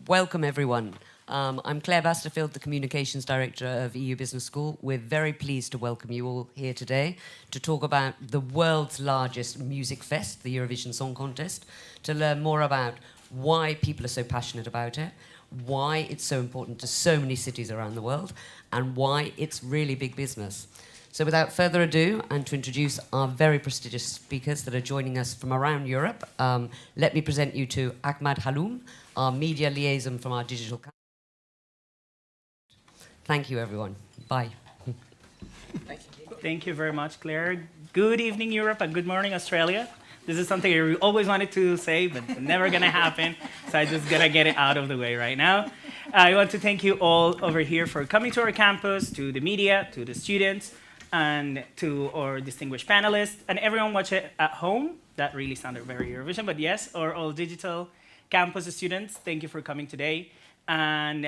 Welcome, everyone. I'm Claire Basterfield, the Communications Director of EU Business School. We're very pleased to welcome you all here today to talk about the world's largest music fest, the Eurovision Song Contest, to learn more about why people are so passionate about it, why it's so important to so many cities around the world, and why it's really big business. So without further ado, and to introduce our very prestigious speakers that are joining us from around Europe, let me present you to Ahmad Haloum, our media liaison from our digital campus. Thank you, everyone. Bye. Thank you very much, Claire. Good evening, Europe, and good morning, Australia. This is something I always wanted to say, but never gonna happen, so I just gotta get it out of the way right now. I want to thank you all over here for coming to our campus, to the media, to the students, and to our distinguished panelists, and everyone watching at home. That really sounded very Eurovision, but yes, or all digital campus students, thank you for coming today. And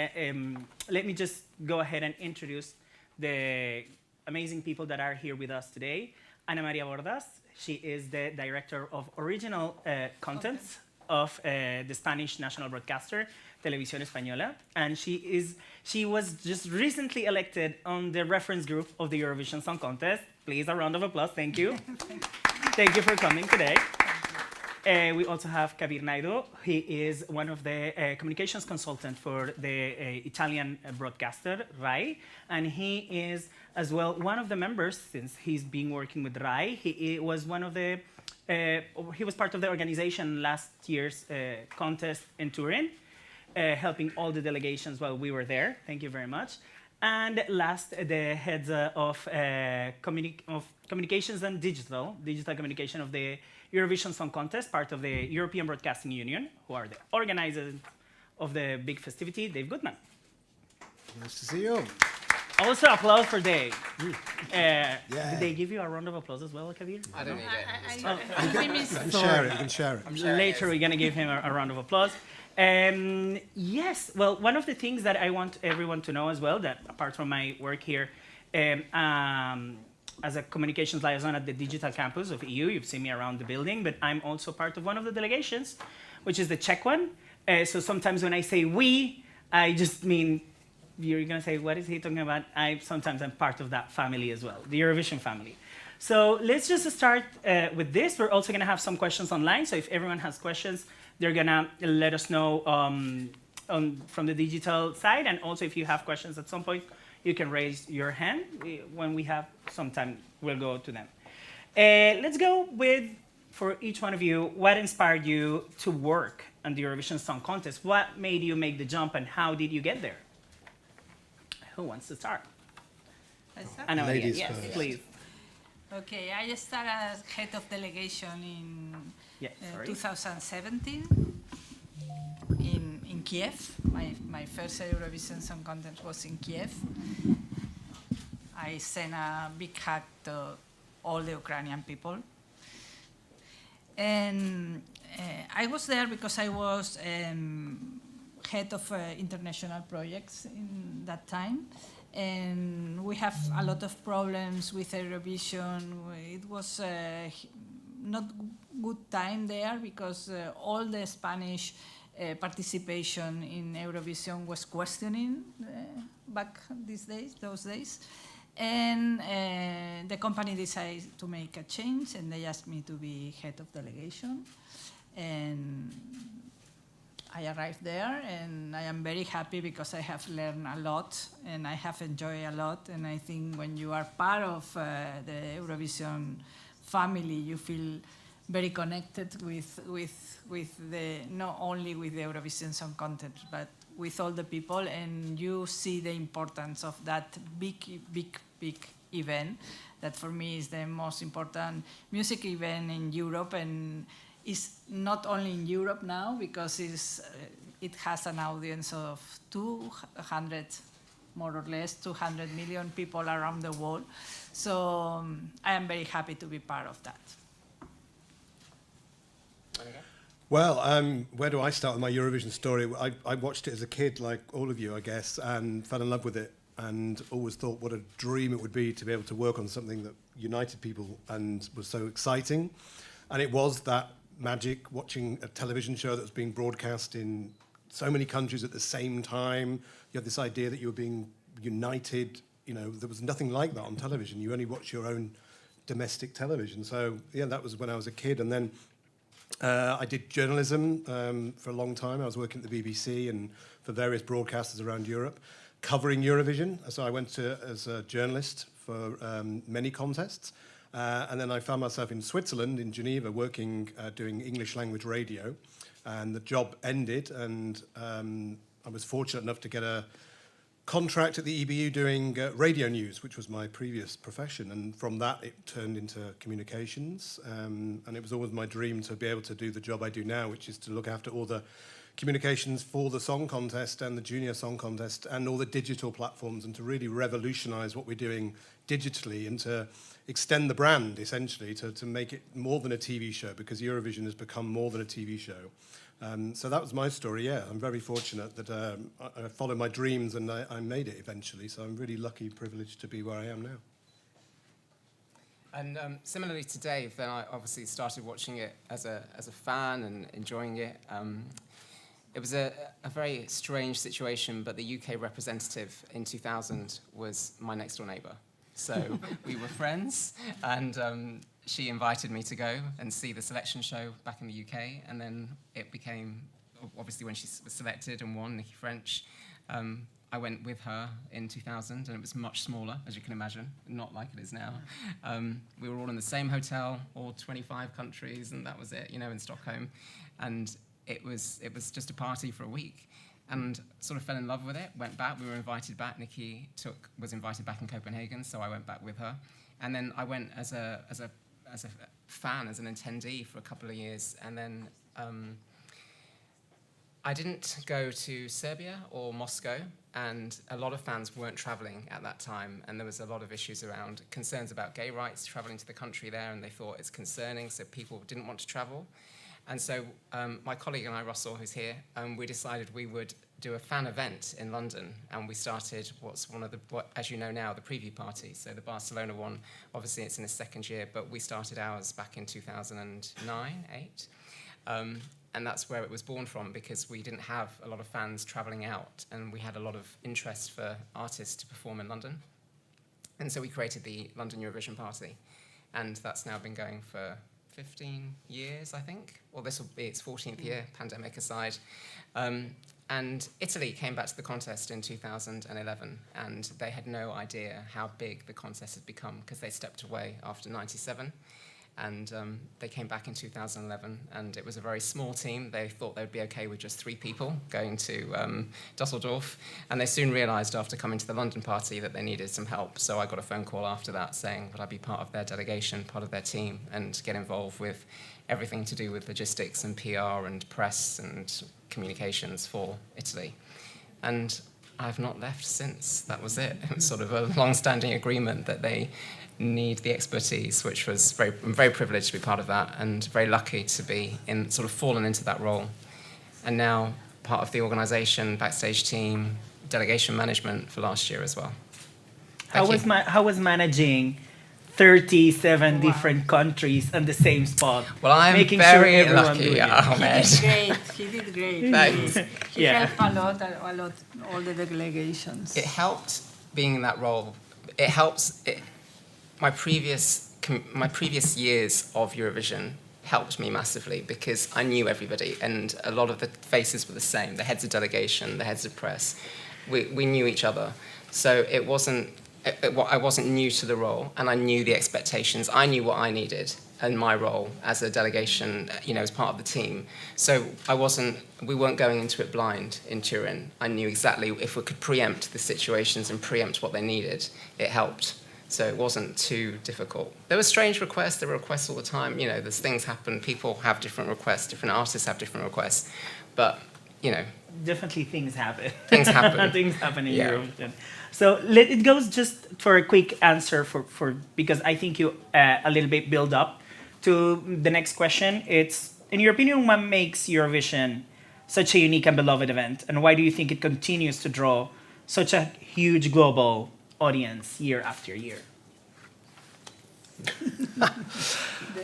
let me just go ahead and introduce the amazing people that are here with us today. Ana Maria Bordas, she is the Director of Original Contents of the Spanish national broadcaster, Televisión Española, and she was just recently elected on the reference group of the Eurovision Song Contest. Please, a round of applause. Thank you. Thank you for coming today. We also have Kabir Naidu. He is one of the communications consultants for the Italian broadcaster, RAI, and he is as well one of the members, since he's been working with RAI. He was one of the, he was part of the organization last year's contest in Turin, helping all the delegations while we were there. Thank you very much. And last, the heads of communications and digital communication of the Eurovision Song Contest, part of the European Broadcasting Union, who are the organizers of the big festivity, Dave Goodman. Nice to see you. Also, applause for Dave. Did they give you a round of applause as well, Kabir? I don't need it. You can share it. Later, we're going to give him a round of applause. Yes, well, one of the things that I want everyone to know as well, that apart from my work here as a communications liaison at the digital campus of EU, you've seen me around the building, but I'm also part of one of the delegations, which is the Czech one. So sometimes when I say we, I just mean, you're going to say, what is he talking about? Sometimes I'm part of that family as well, the Eurovision family. So let's just start with this. We're also going to have some questions online, so if everyone has questions, they're going to let us know from the digital side, and also if you have questions at some point, you can raise your hand. When we have some time, we'll go to them. Let's go with, for each one of you, what inspired you to work on the Eurovision Song Contest? What made you make the jump, and how did you get there? Who wants to start? Ana Maria, Ladies yes, first. please. Okay, I started as head of delegation in 2017 in Kiev. My first Eurovision Song Contest was in Kiev. I sent a big hug to all the Ukrainian people. And I was there because I was head of international projects in that time. And we have a lot of problems with Eurovision. It was not good time there because all the Spanish participation in Eurovision was questioning back those days. And the company decided to make a change, and they asked me to be head of delegation. And I arrived there, and I am very happy because I have learned a lot, and I have enjoyed a lot. And I think when you are part of the Eurovision family, you feel very connected with the, not only with the Eurovision Song Contest, but with all the people, and you see the importance of that big event that for me is the most important music event in Europe, and is not only in Europe now because it has an audience of 200, more or less 200 million people around the world. So I am very happy to be part of that. Well, where do I start with my Eurovision story? I watched it as a kid, like all of you, I guess, and fell in love with it, and always thought what a dream it would be to be able to work on something that united people and was so exciting. And it was that magic, watching a television show that was being broadcast in so many countries at the same time. You had this idea that you were being united. You know, there was nothing like that on television. You only watch your own domestic television. So yeah, that was when I was a kid. And then I did journalism for a long time. I was working at the BBC and for various broadcasters around Europe, covering Eurovision. So I went as a journalist for many contests. And then I found myself in Switzerland, in Geneva, working, doing English language radio. And the job ended, and I was fortunate enough to get a contract at the EBU doing radio news, which was my previous profession. And from that, it turned into communications. And it was always my dream to be able to do the job I do now, which is to look after all the communications for the Song Contest and the Junior Song Contest and all the digital platforms, and to really revolutionize what we're doing digitally and to extend the brand, essentially, to make it more than a TV show, because Eurovision has become more than a TV show. So that was my story, yeah. I'm very fortunate that I followed my dreams and I made it eventually, so I'm really lucky, privileged to be where I am now. And similarly to Dave, then I obviously started watching it as a fan and enjoying it. It was a very strange situation, but the UK representative in 2000 was my next door neighbour. So we were friends, and she invited me to go and see the selection show back in the UK, and then it became, obviously when she was selected and won, Nikki French, I went with her in 2000, and it was much smaller, as you can imagine, not like it is now. We were all in the same hotel, all 25 countries, and that was it, you know, in Stockholm. And it was just a party for a week, and sort of fell in love with it, went back, we were invited back. Nikki was invited back in Copenhagen, so I went back with her. And then I went as a fan, as an attendee for a couple of years, and then I didn't go to Serbia or Moscow, and a lot of fans weren't traveling at that time, and there was a lot of issues around concerns about gay rights traveling to the country there, and they thought it's concerning, so people didn't want to travel. And so my colleague and I, Russell, who's here, we decided we would do a fan event in London, and we started what's one of the, as you know now, the preview party. So the Barcelona one, obviously it's in its second year, but we started ours back in 2009, 8. And that's where it was born from, because we didn't have a lot of fans traveling out, and we had a lot of interest for artists to perform in London. And so we created the London Eurovision Party, and that's now been going for 15 years, I think. Well, this will be its 14th year, pandemic aside. And Italy came back to the contest in 2011, and they had no idea how big the contest had become, because they stepped away after 97. And they came back in 2011, and it was a very small team. They thought they'd be okay with just 3 people going to Dusseldorf, and they soon realized after coming to the London party that they needed some help. So I got a phone call after that saying, would I be part of their delegation, part of their team, and get involved with everything to do with logistics and PR and press and communications for Italy. And I've not left since. That was it. It was sort of a long-standing agreement that they need the expertise, which was I'm very privileged to be part of that, and very lucky to be sort of fallen into that role. And now part of the organisation, backstage team, delegation management for last year as well. How was managing 37 different countries on the same spot? Well, I'm making very sure lucky, Ahmed. He did great. Thanks. He helped a lot, all the delegations. It helped being in that role. It helps. My previous years of Eurovision helped me massively, because I knew everybody, and a lot of the faces were the same. The heads of delegation, the heads of press, we knew each other. So it wasn't. I wasn't new to the role, and I knew the expectations. I knew what I needed in my role as a delegation, as part of the team. So we weren't going into it blind in Turin. I knew exactly if we could preempt the situations and preempt what they needed, it helped. So it wasn't too difficult. There were strange requests. There were requests all the time. There's things happen. People have different requests. Different artists have different requests. But, Definitely things happen. Things happen. Things happen in Eurovision. So it goes just for a quick answer because I think you a little bit build up to the next question. It's, in your opinion, what makes Eurovision such a unique and beloved event? And why do you think it continues to draw such a huge global audience year after year?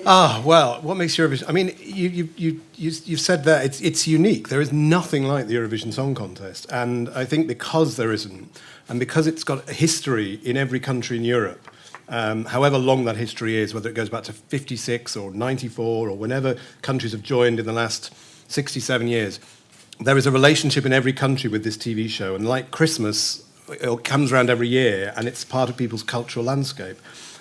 Well, what makes Eurovision? I mean, you've said that it's unique. There is nothing like the Eurovision Song Contest, and I think because there isn't, and because it's got a history in every country in Europe, however long that history is, whether it goes back to 56 or 94 or whenever countries have joined in the last 67 years, there is a relationship in every country with this TV show, and like Christmas, it comes around every year, and it's part of people's cultural landscape.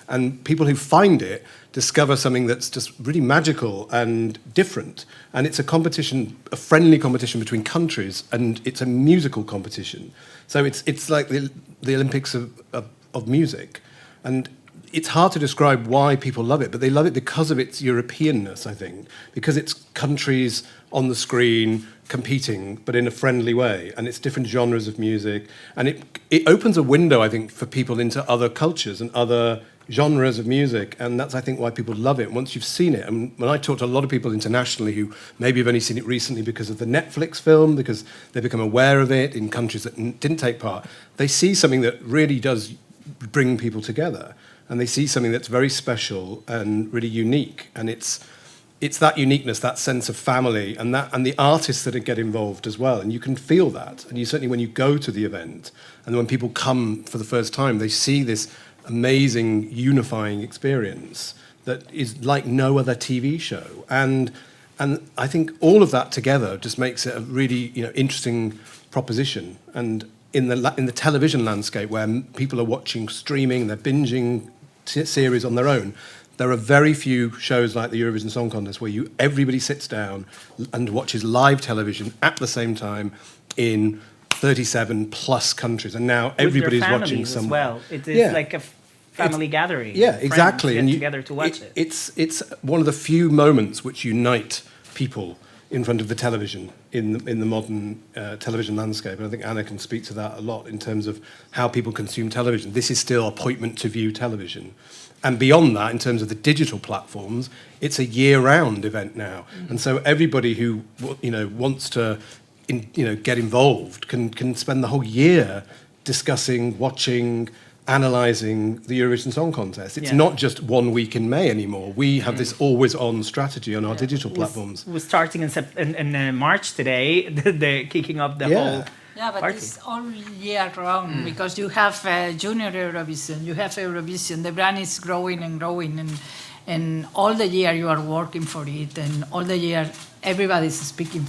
And people who find it discover something that's just really magical and different. And it's a competition, a friendly competition between countries, and it's a musical competition. So it's like the Olympics of music. And it's hard to describe why people love it, but they love it because of its Europeanness, I think, because it's countries on the screen competing, but in a friendly way, and it's different genres of music. And it opens a window, I think, for people into other cultures and other genres of music, and that's, I think, why people love it once you've seen it. And when I talk to a lot of people internationally who maybe have only seen it recently because of the Netflix film, because they become aware of it in countries that didn't take part, they see something that really does bring people together, and they see something that's very special and really unique. And it's that uniqueness, that sense of family, and the artists that get involved as well. And you can feel that. And you certainly, when you go to the event, and when people come for the first time, they see this amazing unifying experience that is like no other TV show. And I think all of that together just makes it a really interesting proposition. And in the television landscape, where people are watching streaming, they're binging series on their own, there are very few shows like the Eurovision Song Contest where everybody sits down and watches live television at the same time in 37 plus countries, and now everybody's watching some. As well, it is like a family gathering. Yeah, exactly. And together to watch it. It's one of the few moments which unite people in front of the television in the modern television landscape. And I think Anna can speak to that a lot in terms of how people consume television. This is still appointment to view television. And beyond that, in terms of the digital platforms, it's a year-round event now. Mm-hmm. And so everybody who wants to get involved can spend the whole year discussing, watching, analysing the Eurovision Song Contest. It's not just 1 week in May anymore. We have this always-on strategy on our digital platforms. We're starting in March today, the kicking off the whole. Yeah, but party. it's all year round because you have Junior Eurovision, you have Eurovision. The brand is growing and growing, and all the year you are working for it, and all the year everybody's speaking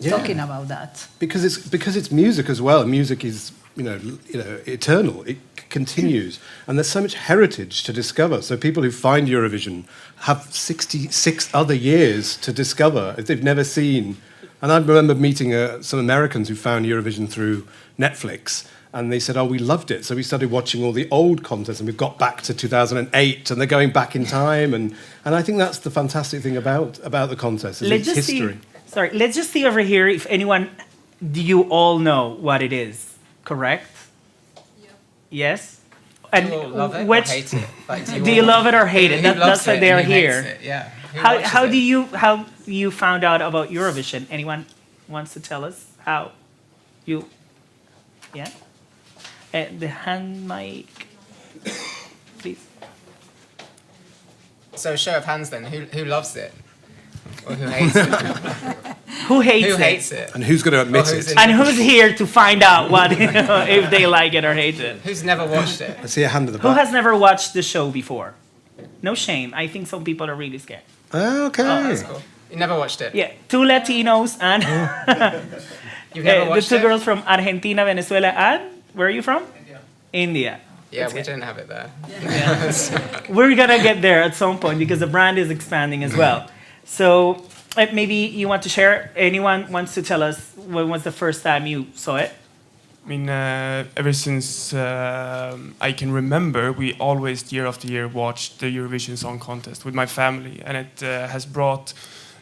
talking about that. Because it's music as well. Music is eternal. It continues, and there's so much heritage to discover. So people who find Eurovision have 66 other years to discover if they've never seen. And I remember meeting some Americans who found Eurovision through Netflix, and they said, we loved it. So we started watching all the old contests, and we've got back to 2008, and they're going back in time. And I think that's the fantastic thing about the contest, is its history. Let's just see over here if anyone, do you all know what it is, correct? Yeah. Yes? And do you love it or hate it? Like, do you love it or hate it? That's why they're here. Yeah. How you found out about Eurovision? Anyone wants to tell us how you? Yeah. The hand mic, please. So show of hands then. Who loves it? Or who hates it? Who hates it? And who's going to admit it? And who's here to find out what if they like it or hate it? Who's never watched it? I see a hand at the back. Who has never watched the show before? No shame. I think some people are really scared. Okay. Oh, that's cool. You never watched it? Yeah, 2 Latinos and You've never watched the 2 it? girls from Argentina, Venezuela, and where are you from? India. Yeah, we didn't have it there. Yeah. We're gonna get there at some point because the brand is expanding as well. So maybe you want to share. Anyone wants to tell us when was the first time you saw it? I mean, ever since I can remember, we always, year after year, watched the Eurovision Song Contest with my family, and it has brought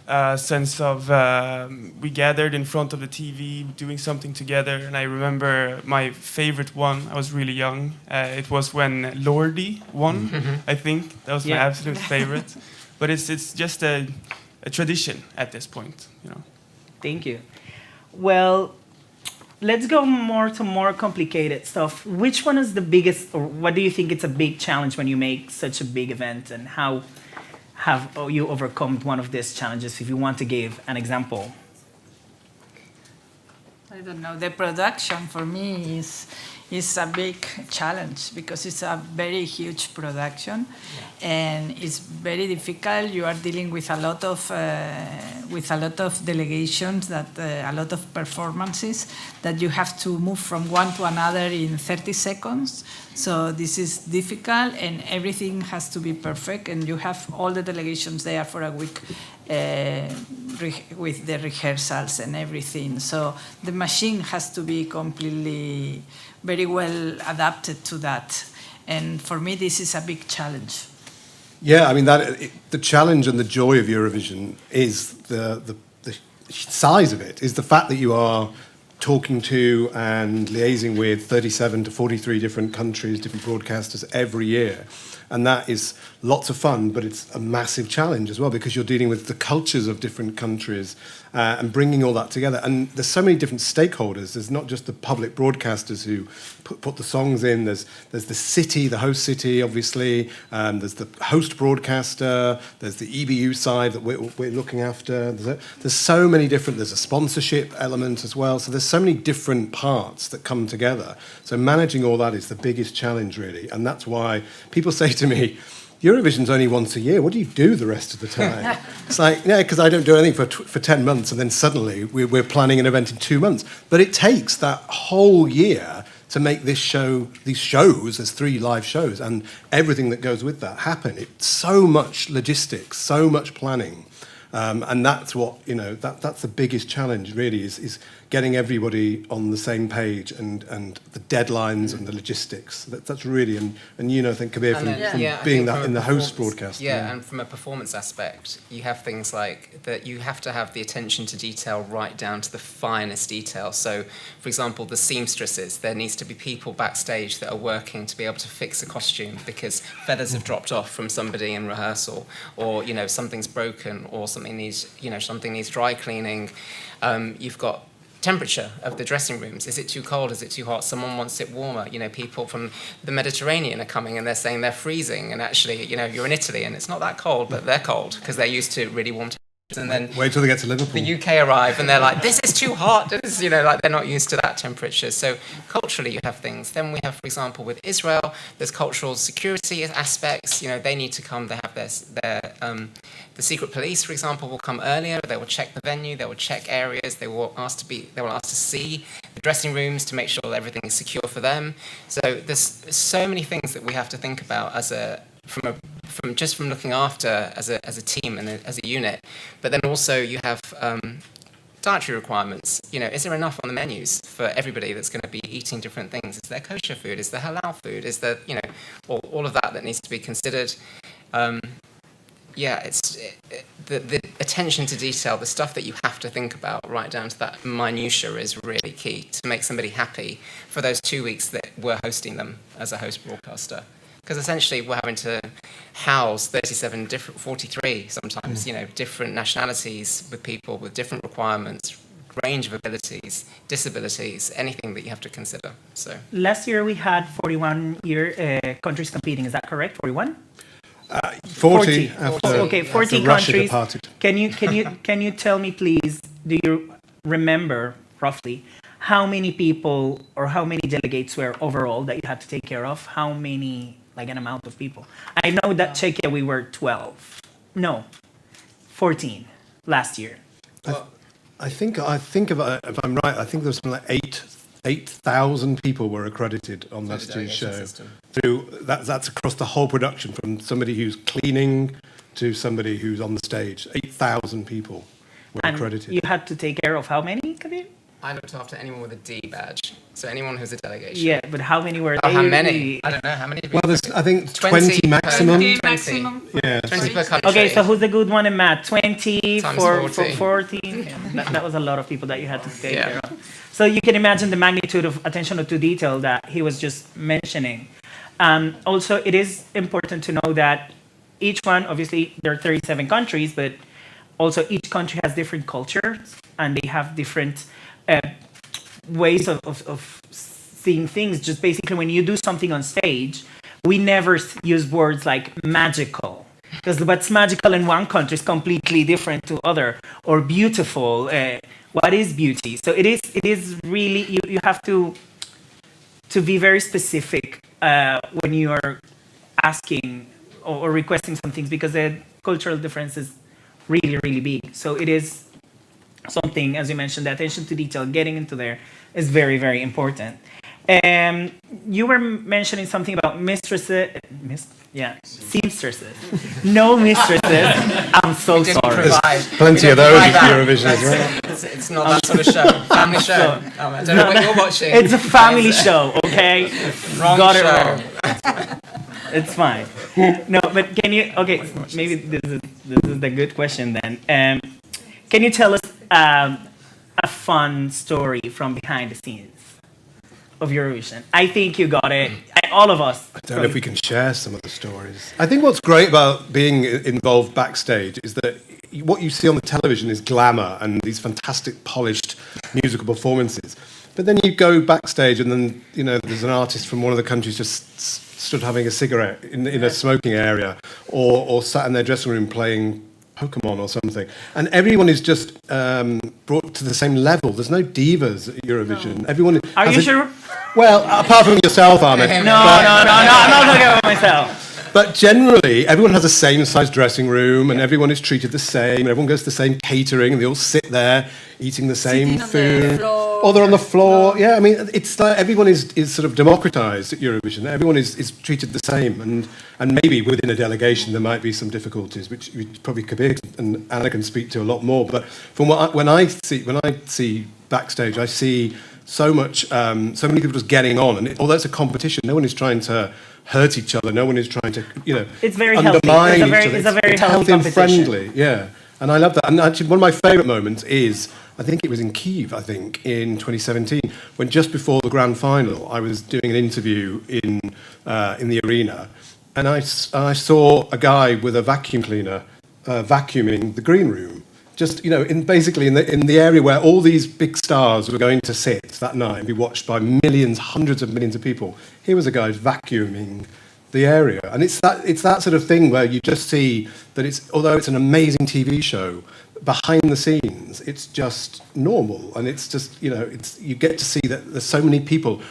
a sense of we gathered in front of the TV doing something together. And I remember my favorite one. I was really young. It was when Lordi won. I think that was my absolute favorite. But it's just a tradition at this point, Thank you. Well, let's go more complicated stuff. Which one is the biggest, or what do you think it's a big challenge when you make such a big event, and have you overcome one of these challenges? If you want to give an example. I don't know. The production for me is a big challenge because it's a very huge production, and it's very difficult. You are dealing with a lot of delegations, a lot of performances that you have to move from one to another in 30 seconds. So this is difficult, and everything has to be perfect. And you have all the delegations there for a week. With the rehearsals and everything. So the machine has to be completely, very well adapted to that. And for me, this is a big challenge. Yeah, I mean, the challenge and the joy of Eurovision is the size of it, is the fact that you are talking to and liaising with 37 to 43 different countries, different broadcasters every year. And that is lots of fun, but it's a massive challenge as well because you're dealing with the cultures of different countries and bringing all that together. And there's so many different stakeholders. There's not just the public broadcasters who put the songs in. There's the city, the host city, obviously. There's the host broadcaster. There's the EBU side that we're looking after. There's so many different. There's a sponsorship element as well. So there's so many different parts that come together. So managing all that is the biggest challenge, really. And that's why people say to me, Eurovision's only once a year. What do you do the rest of the time? It's like, yeah, because I don't do anything for 10 months, and then suddenly we're planning an event in 2 months. But it takes that whole year to make these shows, there's 3 live shows, and everything that goes with that happen. It's so much logistics, so much planning. And that's what, that's the biggest challenge, really, is getting everybody on the same page and the deadlines and the logistics. That's really, and I think, Kabir, from being that in the host broadcast. Yeah, and from a performance aspect, you have things like that you have to have the attention to detail right down to the finest detail. So, for example, the seamstresses, there needs to be people backstage that are working to be able to fix a costume because feathers have dropped off from somebody in rehearsal, or, something's broken, or something needs dry cleaning. You've got temperature of the dressing rooms. Is it too cold? Is it too hot? Someone wants it warmer. People from the Mediterranean are coming and they're saying they're freezing, and actually, you're in Italy and it's not that cold, but they're cold because they're used to really warm temperatures. And then wait till they get to Liverpool. The UK arrive and they're like, this is too hot. This is, like they're not used to that temperature. So culturally, you have things. Then we have, for example, with Israel, there's cultural security aspects. They need to come. They have the secret police, for example, will come earlier. They will check the venue. They will check areas. They will ask to see the dressing rooms to make sure that everything is secure for them. So there's so many things that we have to think about from looking after as a team and as a unit. But then also you have dietary requirements. Is there enough on the menus for everybody that's going to be eating different things? Is there kosher food? Is there halal food? Is there, all of that needs to be considered. It's the attention to detail, the stuff that you have to think about right down to that minutiae is really key to make somebody happy for those 2 weeks that we're hosting them as a host broadcaster. Because essentially we're having to house 43 sometimes, different nationalities with people with different requirements, range of abilities, disabilities, anything that you have to consider. So last year we had 41 countries competing. Is that correct? 41? 40 40 countries. Can you tell me, please, do you remember roughly how many people or how many delegates were overall that you had to take care of? How many, an amount of people? I know that Czechia we were 12. No, 14 last year. I think if I'm right, I think there was something like 8,000 people were accredited on last year's show. That's across the whole production, from somebody who's cleaning to somebody who's on the stage. 8,000 people were accredited. You had to take care of how many, Kabir? I looked after anyone with a D badge, so anyone who's a delegation. Yeah, but how many were how many? I don't know, how many? Well, there's, I think, 20 maximum. 20 maximum. Yeah. 20 per country. Okay, so who's the good one in math? 20 Times for 40. 14? Yeah, that was a lot of people that you had to take care of. So you can imagine the magnitude of attention to detail that he was just mentioning. Also, it is important to know that each one, obviously, there are 37 countries, but also each country has different cultures and they have different ways of seeing things. Just basically, when you do something on stage, we never use words like magical. because what's magical in one country is completely different to other, or beautiful. What is beauty? So it is really, you have to be very specific when you are asking or requesting some things, because the cultural difference is really, really big. So it is something, as you mentioned, the attention to detail, getting into there is very, very important. You were mentioning something about mistresses. Seamstresses. No mistresses. I'm so sorry. Plenty of those at Eurovision as well. It's not that sort of show. Family show. I don't know what you're watching. It's a family show, okay? Wrong Got it show. wrong. It's fine. No, but can you? Okay, maybe this is the good question then. Can you tell us a fun story from behind the scenes of Eurovision? I think you got it. All of us. I don't know if we can share some of the stories. I think what's great about being involved backstage is that what you see on the television is glamour and these fantastic polished musical performances. But then you go backstage and then, you know, there's an artist from one of the countries just stood having a cigarette in a smoking area, or sat in their dressing room playing Pokemon or something. And everyone is just brought to the same level. There's no divas at Eurovision. No. Everyone Are you sure? Well, apart from yourself, Ahmed. No, I'm not talking about myself. But generally, everyone has the same size dressing room, and everyone is treated the same, and everyone goes to the same catering, and they all sit there eating the same food. Or they're on the floor. Yeah, I mean, it's like everyone is sort of democratized at Eurovision. Everyone is treated the same, and maybe within a delegation there might be some difficulties, which probably Kabir and Anna can speak to a lot more. But from when I see backstage, I see so many people just getting on, and although it's a competition, no one is trying to hurt each other. No one is trying to, it's very undermine healthy. It's a very healthy and competition. friendly. Yeah, and I love that. And actually, one of my favourite moments is, I think it was in Kyiv, in 2017, when just before the grand final, I was doing an interview in the arena, and I saw a guy with a vacuum cleaner vacuuming the green room. Just, in the area where all these big stars were going to sit that night and be watched by millions, hundreds of millions of people. Here was a guy vacuuming the area. And it's that sort of thing where you just see that although it's an amazing TV show, behind the scenes, it's just normal. And it's just, you get to see that there's so many people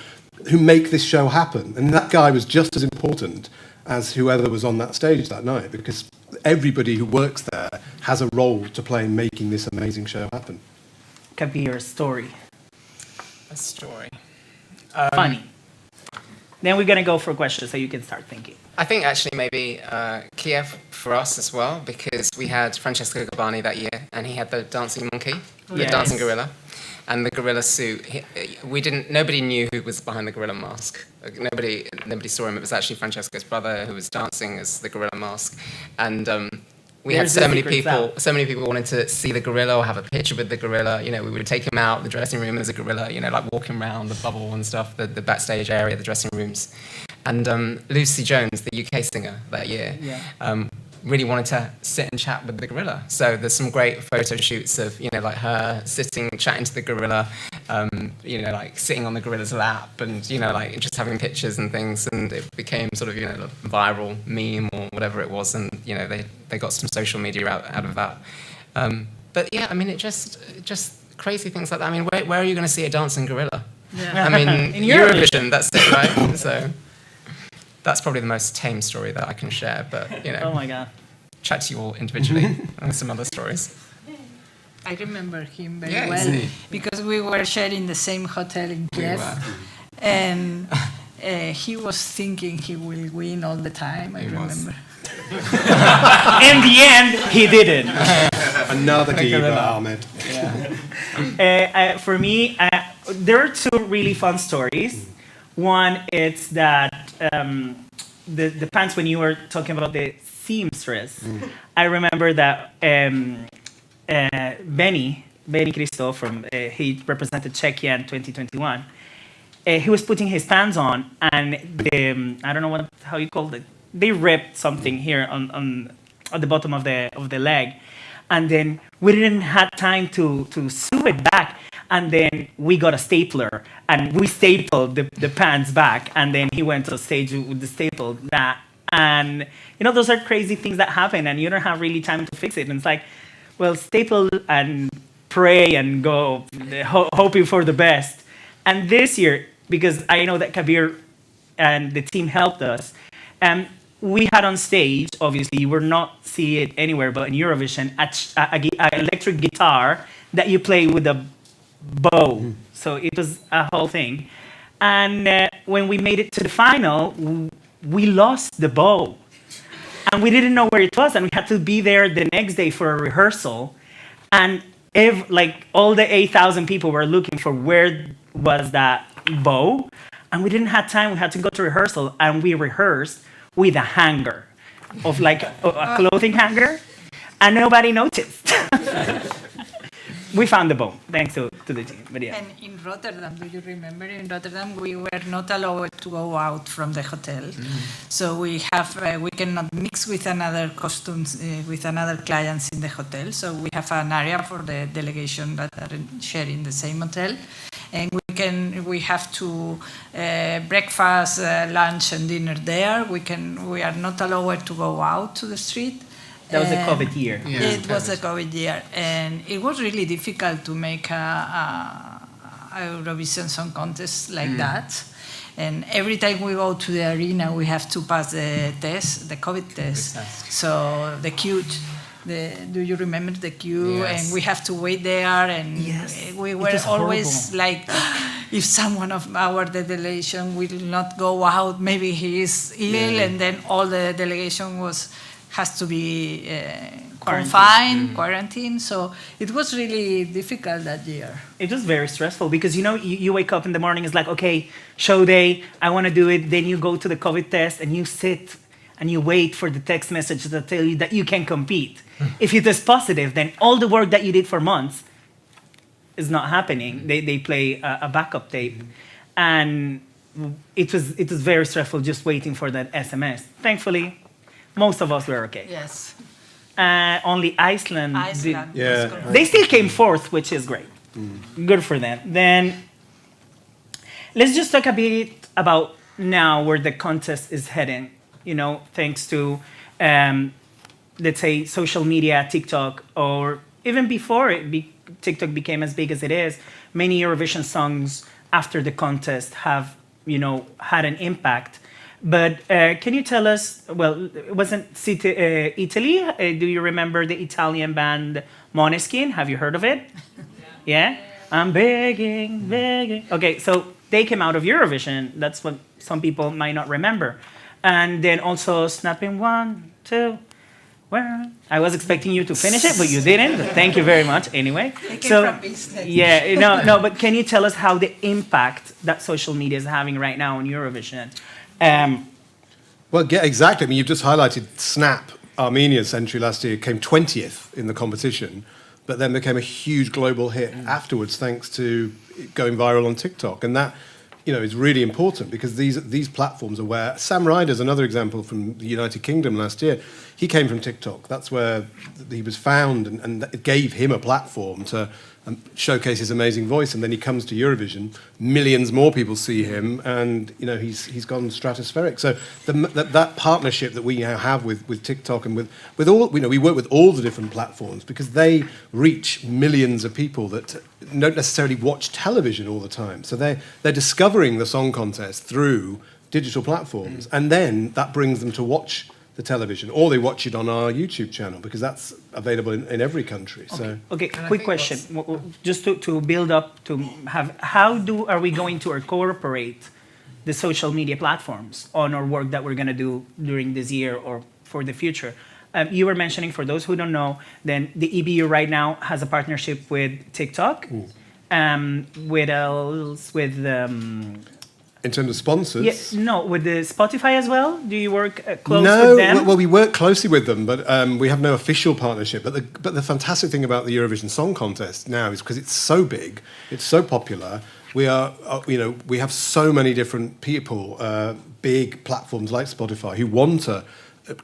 who make this show happen. And that guy was just as important as whoever was on that stage that night, because everybody who works there has a role to play in making this amazing show happen. Kabir's story. A story. Funny. Then we're going to go for questions so you can start thinking. I think actually maybe Kiev for us as well, because we had Francesco Gabbani that year, and he had the dancing monkey, the dancing gorilla, and the gorilla suit. Nobody knew who was behind the gorilla mask. Nobody saw him. It was actually Francesco's brother who was dancing as the gorilla mask, and we had so many people wanted to see the gorilla or have a picture with the gorilla. We would take him out the dressing room as a gorilla, like walking around the bubble and stuff, the backstage area, the dressing rooms. And Lucy Jones, the UK singer that year, really wanted to sit and chat with the gorilla. So there's some great photo shoots of, like her sitting, chatting to the gorilla, like sitting on the gorilla's lap, and, like just having pictures and things. And it became sort of, a viral meme or whatever it was. And, they got some social media out of that. But yeah, I mean, it just crazy things like that. I mean, where are you going to see a dancing gorilla? Yeah. I mean, in Eurovision, that's it, right? So that's probably the most tame story that I can share, but, Oh my God. Chat to you all individually and some other stories. I remember him very well because we were sharing the same hotel in Kiev, and he was thinking he will win all the time. I remember. In the end, he didn't. Another diva, Ahmed. Yeah. For me, there are two really fun stories. One is that the pants, when you were talking about the seamstress, I remember that Benny Christo he represented Czechia in 2021. He was putting his pants on, and I don't know how you call it. They ripped something here on at the bottom of the leg, and then we didn't have time to sew it back. And then we got a stapler, and we stapled the pants back. And then he went to stage with the staple. And, those are crazy things that happen, and you don't have really time to fix it. And it's like, well, staple and pray and go hoping for the best. And this year, because I know that Kabir and the team helped us, we had on stage, obviously, you will not see it anywhere but in Eurovision, a electric guitar that you play with a bow. So it was a whole thing. And when we made it to the final, we lost the bow. And we didn't know where it was, and we had to be there the next day for a rehearsal. And all the 8,000 people were looking for where was that bow. And we didn't have time. We had to go to rehearsal, and we rehearsed with a hanger of a clothing hanger, and nobody noticed. We found the bow, thanks to the team. But yeah. And in Rotterdam, do you remember? In Rotterdam, we were not allowed to go out from the hotel, so we cannot mix with another costumes with another clients in the hotel. So we have an area for the delegation that are sharing the same hotel, and we have to breakfast, lunch, and dinner there. We are not allowed to go out to the street. That was a COVID year. Yeah, it was a COVID year, and it was really difficult to make a Eurovision Song Contest like that. And every time we go to the arena, we have to pass the test, the COVID test. So the queue, do you remember the queue? Yes. And we have to wait there, and we were always like, if someone of our delegation will not go out, maybe he is ill, and then all the delegation has to be quarantined. So it was really difficult that year. It was very stressful because, you wake up in the morning, it's like, okay, show day, I want to do it. Then you go to the COVID test and you sit and you wait for the text message that tell you that you can compete. If it is positive, then all the work that you did for months is not happening. They play a backup tape. And it was very stressful just waiting for that SMS. Thankfully, most of us were okay. Yes. Only Iceland. They still came fourth, which is great. Good for them. Then let's just talk a bit about now where the contest is heading. Thanks to, let's say, social media, TikTok, or even before TikTok became as big as it is, many Eurovision songs after the contest have, had an impact. But can you tell us, well, it wasn't Italy? Do you remember the Italian band Måneskin? Have you heard of it? Yeah? I'm begging. Okay, so they came out of Eurovision. That's what some people might not remember. And then also Snapping 1, 2, where? I was expecting you to finish it, but you didn't. But thank you very much anyway. But can you tell us how the impact that social media is having right now on Eurovision? Well, yeah, exactly. I mean, you've just highlighted Snap, Armenia's entry last year, came 20th in the competition, but then became a huge global hit afterwards, thanks to it going viral on TikTok. And that, is really important because these platforms are where Sam Ryder's another example from the United Kingdom last year. He came from TikTok. That's where he was found, and it gave him a platform to showcase his amazing voice. And then he comes to Eurovision, millions more people see him, and he's gone stratospheric. So that partnership that we now have with TikTok and with all, we work with all the different platforms because they reach millions of people that don't necessarily watch television all the time. So they're discovering the song contest through digital platforms, and then that brings them to watch the television, or they watch it on our YouTube channel because that's available in every country. Okay, quick question, just to build up to have, are we going to incorporate the social media platforms on our work that we're going to do during this year or for the future? You were mentioning, for those who don't know, then the EBU right now has a partnership with TikTok. In terms of sponsors? With the Spotify as well? Do you work close with them? No, well, we work closely with them, but we have no official partnership. But the fantastic thing about the Eurovision Song Contest now is because it's so big, it's so popular. We have so many different people, big platforms like Spotify, who want to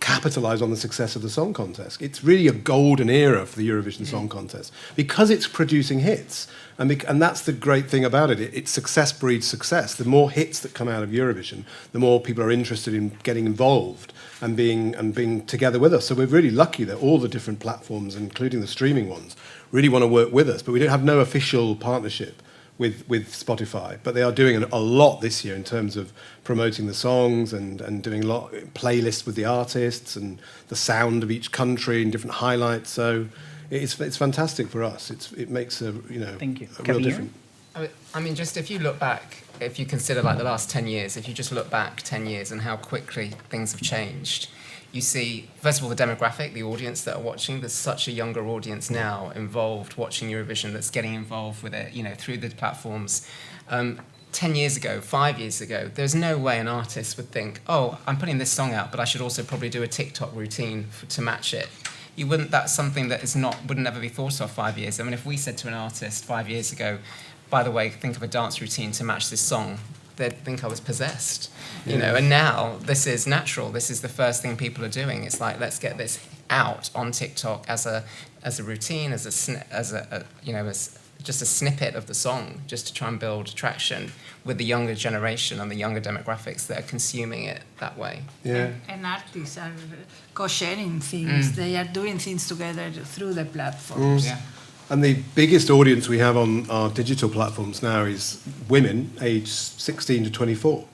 capitalise on the success of the Song Contest. It's really a golden era for the Eurovision Song Contest because it's producing hits. And that's the great thing about it. It's success breeds success. The more hits that come out of Eurovision, the more people are interested in getting involved and being together with us. So we're really lucky that all the different platforms, including the streaming ones, really want to work with us. But we don't have no official partnership with Spotify. But they are doing a lot this year in terms of promoting the songs and doing a lot playlists with the artists and the sound of each country and different highlights. So it's fantastic for us. It makes a Thank you. a real Kabir? difference. I mean, just if you look back, if you consider like the last 10 years, if you just look back 10 years and how quickly things have changed, you see, first of all, the demographic, the audience that are watching. There's such a younger audience now involved watching Eurovision that's getting involved with it, through the platforms. 10 years ago, 5 years ago, there's no way an artist would think, oh, I'm putting this song out, but I should also probably do a TikTok routine to match it. You wouldn't. That's something that would never be thought of 5 years. I mean, if we said to an artist 5 years ago, by the way, think of a dance routine to match this song, they'd think I was possessed, And now this is natural. This is the first thing people are doing. It's like, let's get this out on TikTok as a routine, as just a snippet of the song, just to try and build traction with the younger generation and the younger demographics that are consuming it that way. Yeah. And artists are co-sharing things. They are doing things together through the platforms. Yeah. And the biggest audience we have on our digital platforms now is women aged 16 to 24.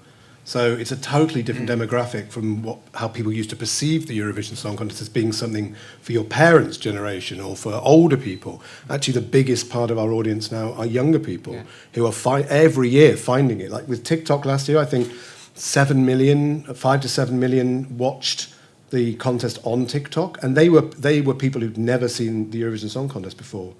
So it's a totally different demographic from how people used to perceive the Eurovision Song Contest as being something for your parents' generation or for older people. Actually, the biggest part of our audience now are younger people who are every year finding it. Like with TikTok last year, I think 5 to 7 million watched the contest on TikTok, and they were people who'd never seen the Eurovision Song Contest before,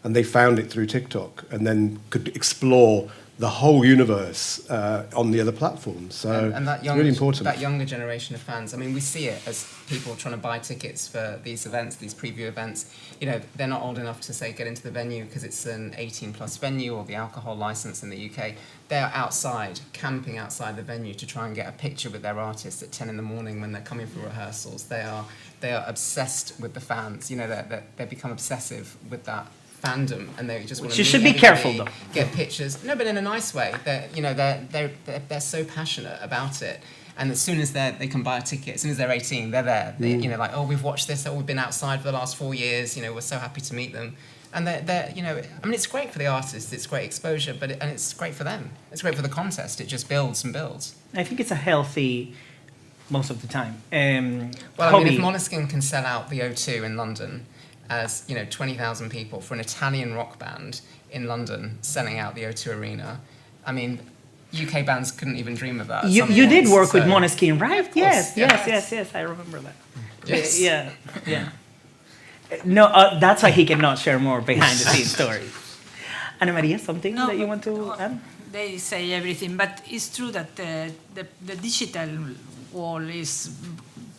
and they found it through TikTok, and then could explore the whole universe on the other platforms. So and that it's really important. That younger generation of fans, I mean, we see it as people trying to buy tickets for these events, these preview events. They're not old enough to, say, get into the venue because it's an 18-plus venue or the alcohol license in the UK. They're outside, camping outside the venue to try and get a picture with their artist at 10 in the morning when they're coming for rehearsals. They are obsessed with the fans. They become obsessive with that fandom, and they just want to. You should be careful, though. Get pictures. No, but in a nice way. They're so passionate about it, and as soon as they can buy a ticket, as soon as they're 18, they're there. Like, oh, we've watched this. Oh, we've been outside for the last 4 years. We're so happy to meet them, and they're. I mean, it's great for the artists. It's great exposure, and it's great for them. It's great for the contest. It just builds and builds. I think it's a healthy, most of the time. Well, I mean, if Måneskin can sell out the O2 in London as 20,000 people for an Italian rock band in London selling out the O2 Arena, I mean, UK bands couldn't even dream of that. You did work with Måneskin, right? Yes, I remember that. Yes. Yeah. No, that's why he cannot share more behind the scenes stories. Ana Maria, something that you want to add? They say everything, but it's true that the digital wall is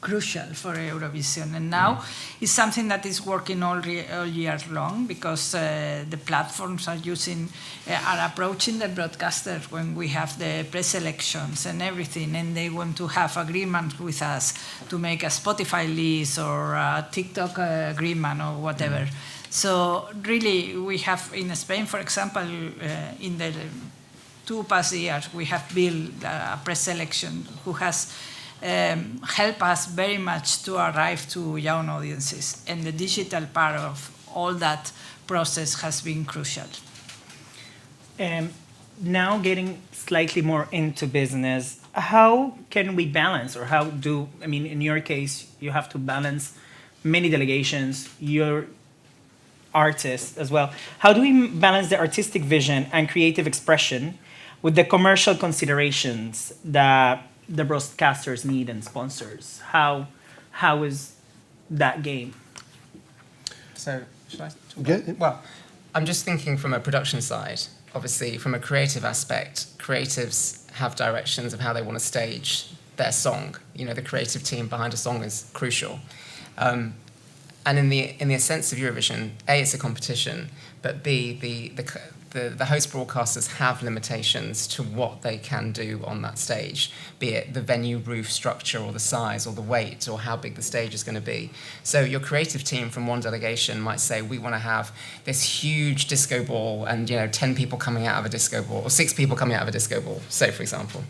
crucial for Eurovision, and now it's something that is working all year long, because the platforms are approaching the broadcasters when we have the pre-selections and everything, and they want to have agreements with us to make a Spotify list or a TikTok agreement or whatever. So really, we have in Spain, for example, in the 2 past years, we have built a pre-selection who has help us very much to arrive to young audiences, and the digital part of all that process has been crucial. Now getting slightly more into business, how can we balance, or in your case, you have to balance many delegations, your artists as well. How do we balance the artistic vision and creative expression with the commercial considerations that the broadcasters need and sponsors? How is that game? So, should I talk about it? Well, I'm just thinking from a production side. Obviously, from a creative aspect, creatives have directions of how they want to stage their song. The creative team behind a song is crucial. And in the sense of Eurovision, A, it's a competition, but B, the host broadcasters have limitations to what they can do on that stage, be it the venue roof structure or the size or the weight or how big the stage is going to be. So your creative team from one delegation might say, we want to have this huge disco ball and 10 people coming out of a disco ball, or 6 people coming out of a disco ball, say for example.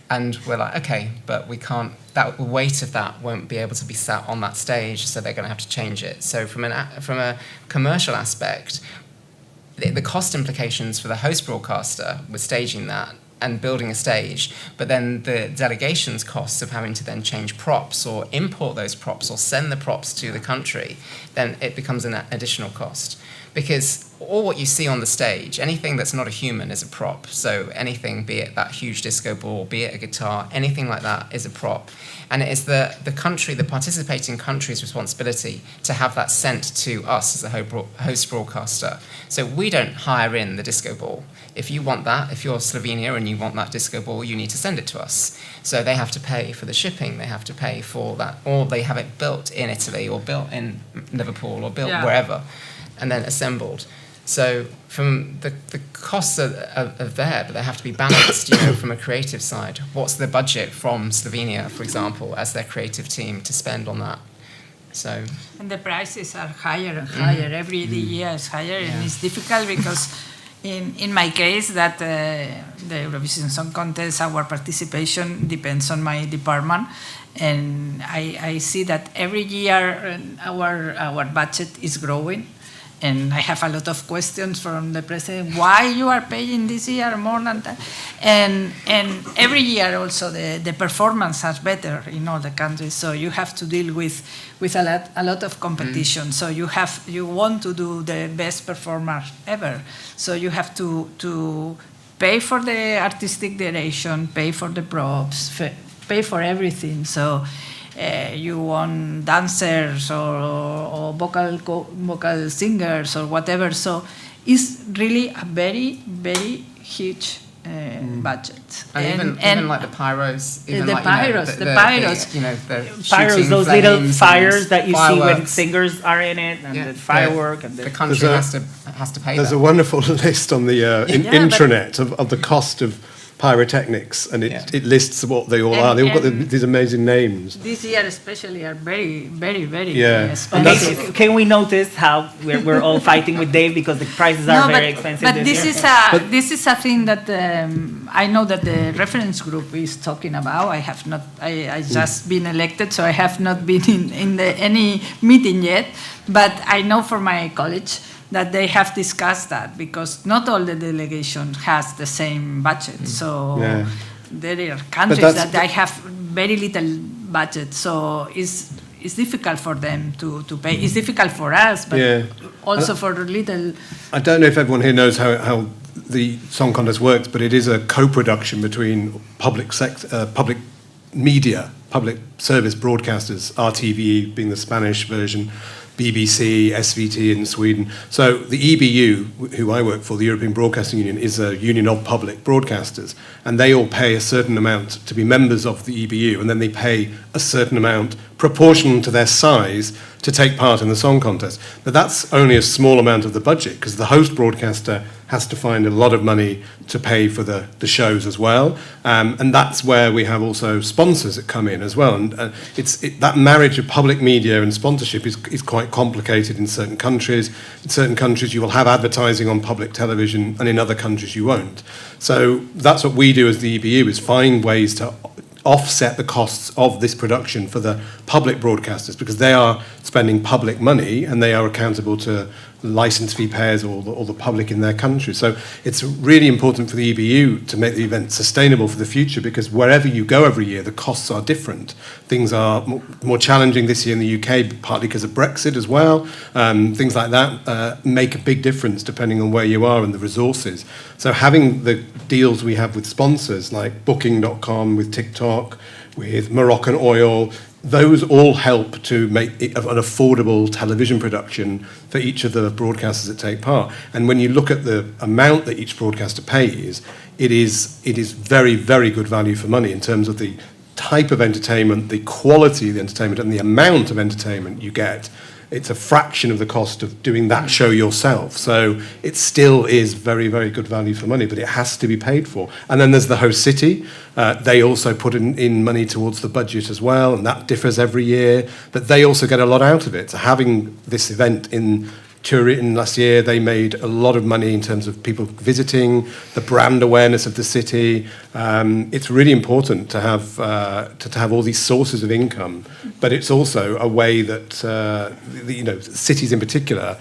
And we're like, okay, but we can't, the weight of that won't be able to be sat on that stage, so they're going to have to change it. So from a commercial aspect, the cost implications for the host broadcaster with staging that and building a stage, but then the delegation's costs of having to then change props or import those props or send the props to the country, then it becomes an additional cost. Because all what you see on the stage, anything that's not a human is a prop. So anything, be it that huge disco ball, be it a guitar, anything like that is a prop. And it is the country, the participating country's responsibility to have that sent to us as a host broadcaster. So we don't hire in the disco ball. If you want that, if you're Slovenia and you want that disco ball, you need to send it to us. So they have to pay for the shipping, they have to pay for that, or they have it built in Italy or built in Liverpool or built wherever, and then assembled. So from the costs are there, but they have to be balanced, from a creative side. What's the budget from Slovenia, for example, as their creative team to spend on that? So. And the prices are higher and higher. Every year is higher, and it's difficult because in my case, that the Eurovision Song Contest, our participation depends on my department. And I see that every year our budget is growing. And I have a lot of questions from the president, why you are paying this year more than that? And every year also the performance is better in all the countries. So you have to deal with a lot of competition. So you want to do the best performer ever. So you have to pay for the artistic direction, pay for the props, pay for everything. So you want dancers or vocal singers or whatever. So it's really a very, very huge budget. And even like the pyros. Even the like, pyros. The pyros, those little fires that you see when fireworks. singers are in it, and the firework. And the country has to pay There's that. a wonderful list on the intranet of the cost of pyrotechnics, and it lists what they all are. They all got these amazing names. This year especially are very, very, very And expensive. can we notice how we're all fighting with Dave because the prices are very expensive But this this year? this is a thing that I know that the reference group is talking about. I have not. I just been elected, so I have not been in any meeting yet. But I know for my college that they have discussed that, because not all the delegation has the same budget. So there are countries that they have very little budget. So it's difficult for them to pay. It's difficult for us, but also for little. I don't know if everyone here knows how the Song Contest works, but it is a co-production between public media, public service broadcasters, RTVE being the Spanish version, BBC, SVT in Sweden. So the EBU, who I work for, the European Broadcasting Union, is a union of public broadcasters, and they all pay a certain amount to be members of the EBU, and then they pay a certain amount proportional to their size to take part in the Song Contest. But that's only a small amount of the budget, because the host broadcaster has to find a lot of money to pay for the shows as well. And that's where we have also sponsors that come in as well. And that marriage of public media and sponsorship is quite complicated in certain countries. In certain countries you will have advertising on public television, and in other countries you won't. So that's what we do as the EBU, is find ways to offset the costs of this production for the public broadcasters, because they are spending public money and they are accountable to license fee payers or the public in their country. So it's really important for the EBU to make the event sustainable for the future, because wherever you go every year, the costs are different. Things are more challenging this year in the UK, partly because of Brexit as well. Things like that make a big difference depending on where you are and the resources. So having the deals we have with sponsors like Booking.com, with TikTok, with Moroccan Oil, those all help to make it an affordable television production for each of the broadcasters that take part. And when you look at the amount that each broadcaster pays, it is very, very good value for money in terms of the type of entertainment, the quality of the entertainment, and the amount of entertainment you get. it's a fraction of the cost of doing that show yourself. So it still is very, very good value for money, but it has to be paid for. And then there's the host city. They also put in money towards the budget as well, and that differs every year. But they also get a lot out of it. So having this event in Turin last year, they made a lot of money in terms of people visiting, the brand awareness of the city. It's really important to have all these sources of income, but it's also a way that cities in particular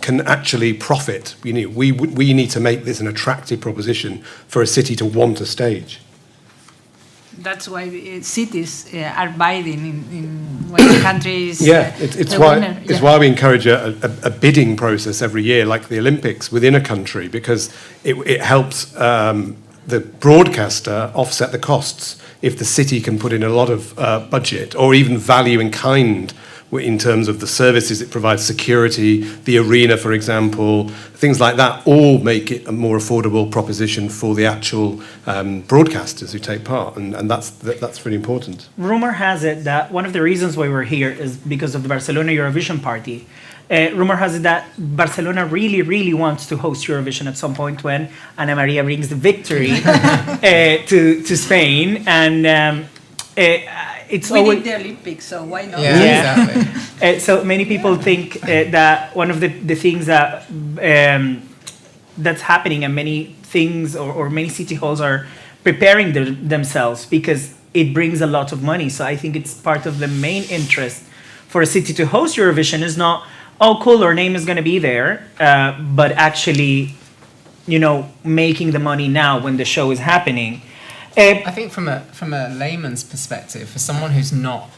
can actually profit. We need to make this an attractive proposition for a city to want to stage. That's why cities are bidding in when the country is it's why we encourage a bidding process every year, like the Olympics, within a country, because it helps the broadcaster offset the costs if the city can put in a lot of budget or even value in kind in terms of the services it provides, security, the arena, for example, things like that, all make it a more affordable proposition for the actual broadcasters who take part, and that's really important. Rumor has it that one of the reasons why we're here is because of the Barcelona Eurovision party. Rumor has it that Barcelona really, really wants to host Eurovision at some point when Ana Maria brings the victory to Spain, and we need the Olympics, so why not? Yeah, exactly. So many people think that one of the things that that's happening, and many things or many city halls are preparing themselves because it brings a lot of money. So I think it's part of the main interest for a city to host Eurovision is not, oh, cool, our name is going to be there, but actually, making the money now when the show is happening. I think from a layman's perspective, for someone who's not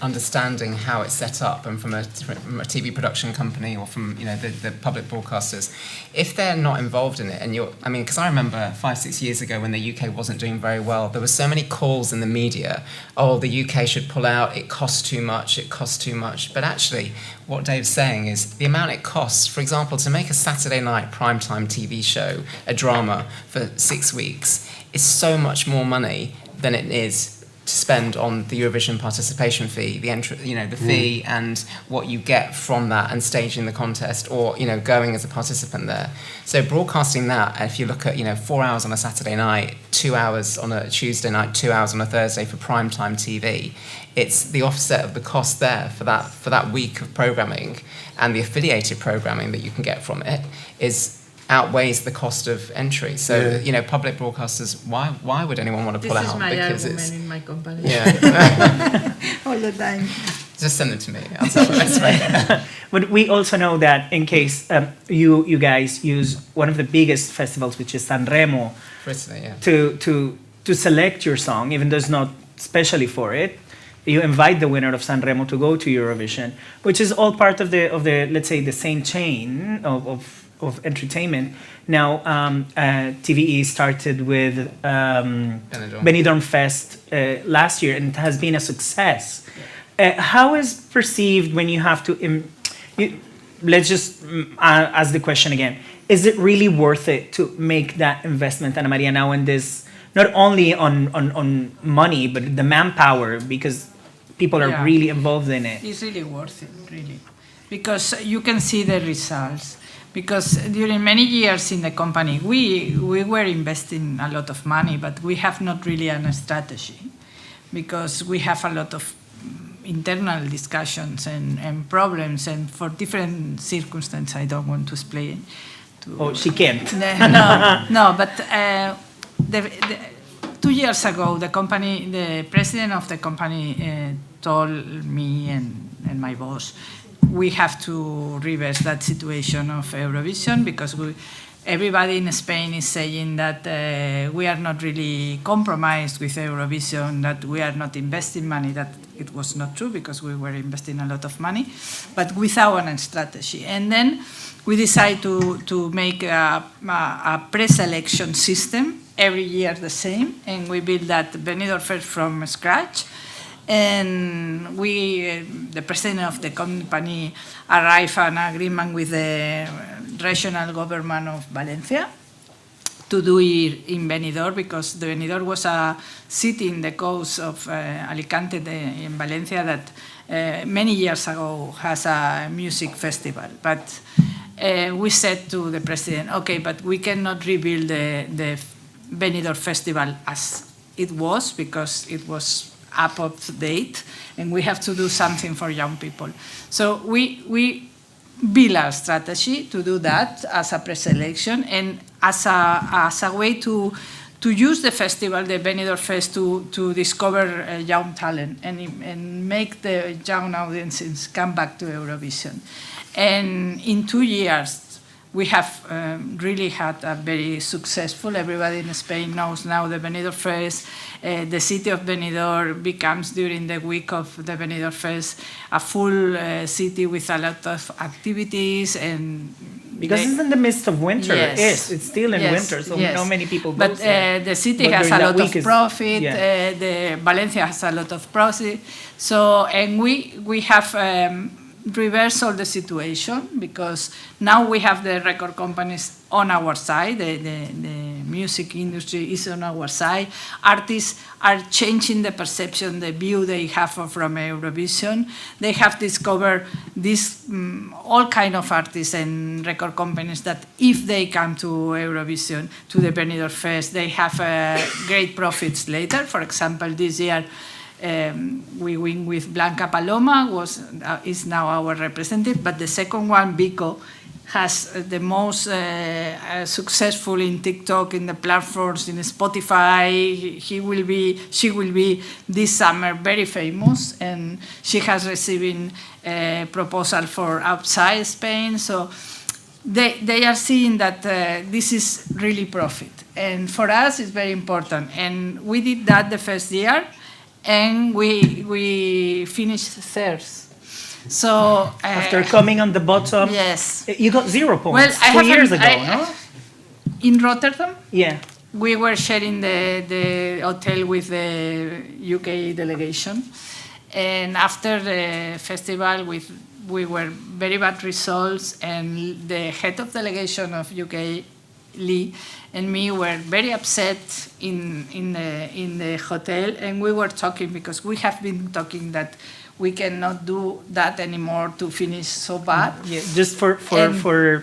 understanding how it's set up, and from a TV production company or from the public broadcasters, if they're not involved in it, and because I remember 5-6 years ago when the UK wasn't doing very well, there were so many calls in the media, oh, the UK should pull out, it costs too much, but actually what Dave's saying is the amount it costs, for example, to make a Saturday night primetime TV show, a drama for 6 weeks, is so much more money than it is to spend on the Eurovision participation fee, the fee, and what you get from that, and staging the contest, or going as a participant there. So broadcasting that, if you look at 4 hours on a Saturday night, 2 hours on a Tuesday night, 2 hours on a Thursday for primetime TV, it's the offset of the cost there for that week of programming, and the affiliated programming that you can get from it outweighs the cost of entry. So public broadcasters, why would anyone want to pull out? This is my because argument in my company. Yeah. All the time. Just send it to me. I'll tell you next week. But we also know that in case you guys use one of the biggest festivals, which is Sanremo, to select your song, even though it's not specially for it, you invite the winner of Sanremo to go to Eurovision, which is all part of the let's say the same chain of entertainment. Now, TVE started with Benidorm Fest last year, and it has been a success. How is perceived when you have to... let's just ask the question again. Is it really worth it to make that investment, Ana Maria, now in this, not only on money, but the manpower, because people are really involved in it? It's really worth it, really. Because you can see the results. Because during many years in the company, we were investing a lot of money, but we have not really a strategy, because we have a lot of internal discussions and problems, and for different circumstances, I don't want to explain. Oh, she can't. No, but 2 years ago, the president of the company told me and my boss, we have to reverse that situation of Eurovision, because everybody in Spain is saying that we are not really compromised with Eurovision, that we are not investing money. That it was not true, because we were investing a lot of money, but without a strategy. And then we decided to make a pre-selection system, every year the same, and we built that Benidorm Fest from scratch. And the president of the company arrived at an agreement with the regional government of Valencia to do it in Benidorm, because the Benidorm was a city in the coast of Alicante in Valencia that many years ago has a music festival, but we said to the president, okay, but we cannot rebuild the Benidorm Festival as it was, because it was up of date, and we have to do something for young people. So we build our strategy to do that as a pre-selection and as a way to use the festival, the Benidorm Fest, to discover young talent and make the young audiences come back to Eurovision. And in 2 years, we have really had a very successful, everybody in Spain knows now the Benidorm Fest. The city of Benidorm becomes, during the week of the Benidorm Fest, a full city with a lot of activities. And because it's in the midst of winter. Yes. It's still in winter, so not many people go But the city has a lot of profit. The Valencia has a lot of profit. So, and we have reverse all the situation, because now we have the record companies on our side, the music industry is on our side. Artists are changing the perception, the view they have from Eurovision. They have discovered this all kind of artists and record companies that if they come to Eurovision, to the Benidorm Fest, they have great profits later. For example, this year, we win with Blanca Paloma, is now our representative, but the second one, Vico, has the most successful in TikTok, in the platforms, in Spotify. She will be this summer very famous, and she has received a proposal for outside Spain. So they are seeing that this is really profit, and for us it's very important. And we did that the first year. And we finished third. So after coming on the bottom, yes, you got 0 points. Well, 2 years ago, no? In Rotterdam, yeah, we were sharing the hotel with the UK delegation, and after the festival, we were very bad results, and the head of delegation of UK, Lee, and me were very upset in the hotel, and we were talking, because we have been talking that we cannot do that anymore to finish so bad. Yeah, just for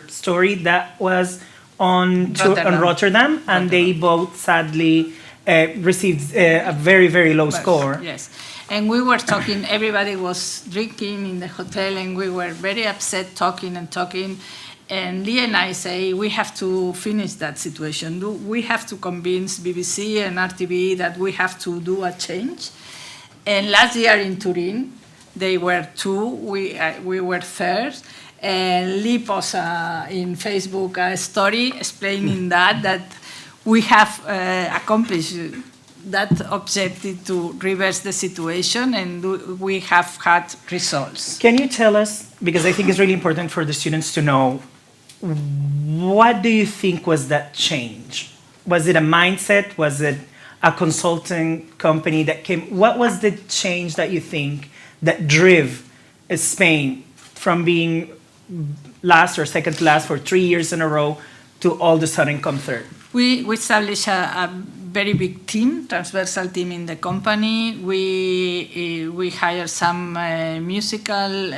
story, that was on Rotterdam, and they both sadly received a very, very low score. Yes. And we were talking, everybody was drinking in the hotel, and we were very upset, talking. And Lee and I say, we have to finish that situation. We have to convince BBC and RTVE that we have to do a change. And last year in Turin, they were 2, we were third. And Lee posted in Facebook a story explaining that we have accomplished that objective to reverse the situation, and we have had results. Can you tell us, because I think it's really important for the students to know, what do you think was that change? Was it a mindset? Was it a consulting company that came? What was the change that you think that drove Spain from being last or second to last for 3 years in a row to all of a sudden come third? We established a very big team, transversal team in the company. We hired some musical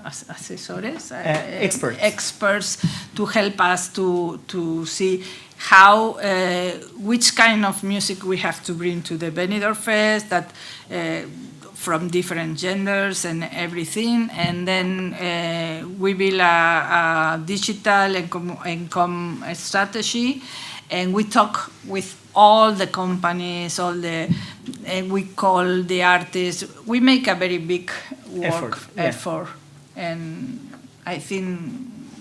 assessors, experts to help us to see how, which kind of music we have to bring to the Benidorm Fest, that from different genders and everything. And then we build a digital and strategy, and we talk with all the companies, we call the artists. We make a very big effort. And I think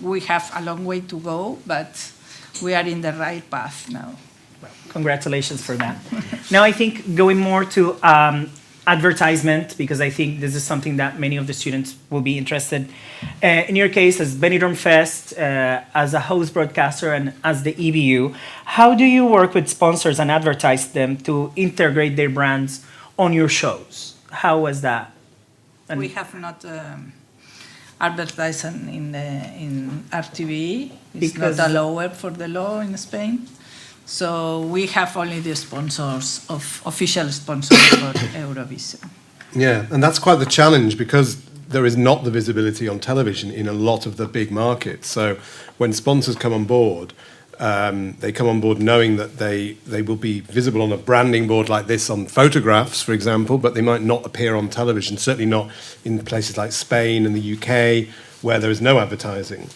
we have a long way to go, but we are in the right path now. Well, congratulations for that. Now I think going more to advertisement, because I think this is something that many of the students will be interested. In your case, as Benidorm Fest, as a host broadcaster, and as the EBU, how do you work with sponsors and advertise them to integrate their brands on your shows? How was that? And we have not advertising in RTVE. It's because not allowed for the law in Spain. So we have only the sponsors, official sponsors for Eurovision. Yeah, and that's quite the challenge because there is not the visibility on television in a lot of the big markets. So when sponsors come on board, they come on board knowing that they will be visible on a branding board like this on photographs, for example, but they might not appear on television, certainly not in places like Spain and the UK where there is no advertising.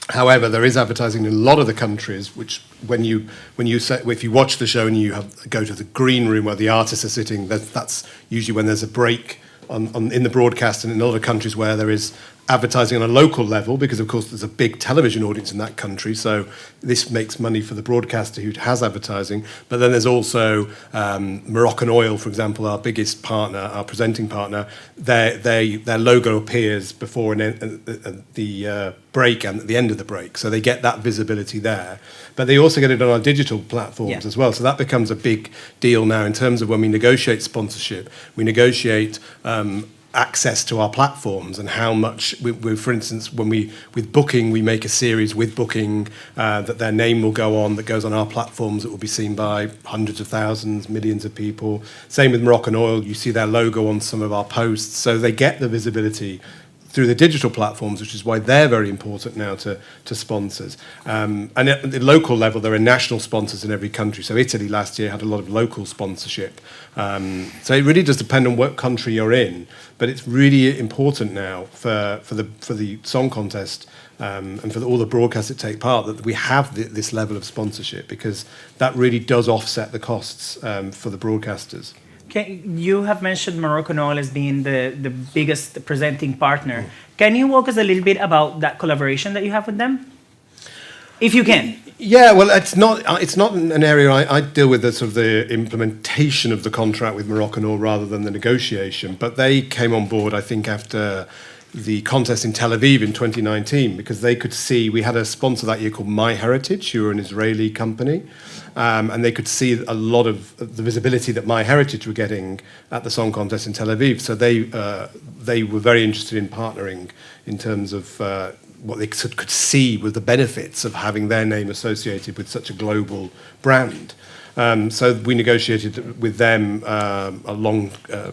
However, there is advertising in a lot of the countries, which if you watch the show and you go to the green room where the artists are sitting, that's usually when there's a break in the broadcast, and in a lot of countries where there is advertising on a local level, because of course there's a big television audience in that country, so this makes money for the broadcaster who has advertising. But then there's also Moroccan Oil, for example, our biggest partner, our presenting partner. Their logo appears before the break and at the end of the break, so they get that visibility there. But they also get it on our digital platforms as well, so that becomes a big deal now in terms of when we negotiate sponsorship. We negotiate access to our platforms and how much for instance, with Booking, we make a series with Booking that their name will go on, that goes on our platforms, that will be seen by hundreds of thousands, millions of people. Same with Moroccan Oil, you see their logo on some of our posts, so they get the visibility through the digital platforms, which is why they're very important now to sponsors. And at the local level, there are national sponsors in every country. So Italy last year had a lot of local sponsorship. So it really does depend on what country you're in, but it's really important now for the song contest and for all the broadcasts that take part that we have this level of sponsorship, because that really does offset the costs for the broadcasters. You have mentioned Moroccan Oil as being the biggest presenting partner. Can you walk us a little bit about that collaboration that you have with them? If you can. Yeah, well, it's not an area I deal with, the sort of the implementation of the contract with Moroccan Oil rather than the negotiation. But they came on board, I think, after the contest in Tel Aviv in 2019, because they could see, we had a sponsor that year called MyHeritage, who are an Israeli company, and they could see a lot of the visibility that MyHeritage were getting at the song contest in Tel Aviv. So they were very interested in partnering in terms of what they could see were the benefits of having their name associated with such a global brand. So we negotiated with them a long,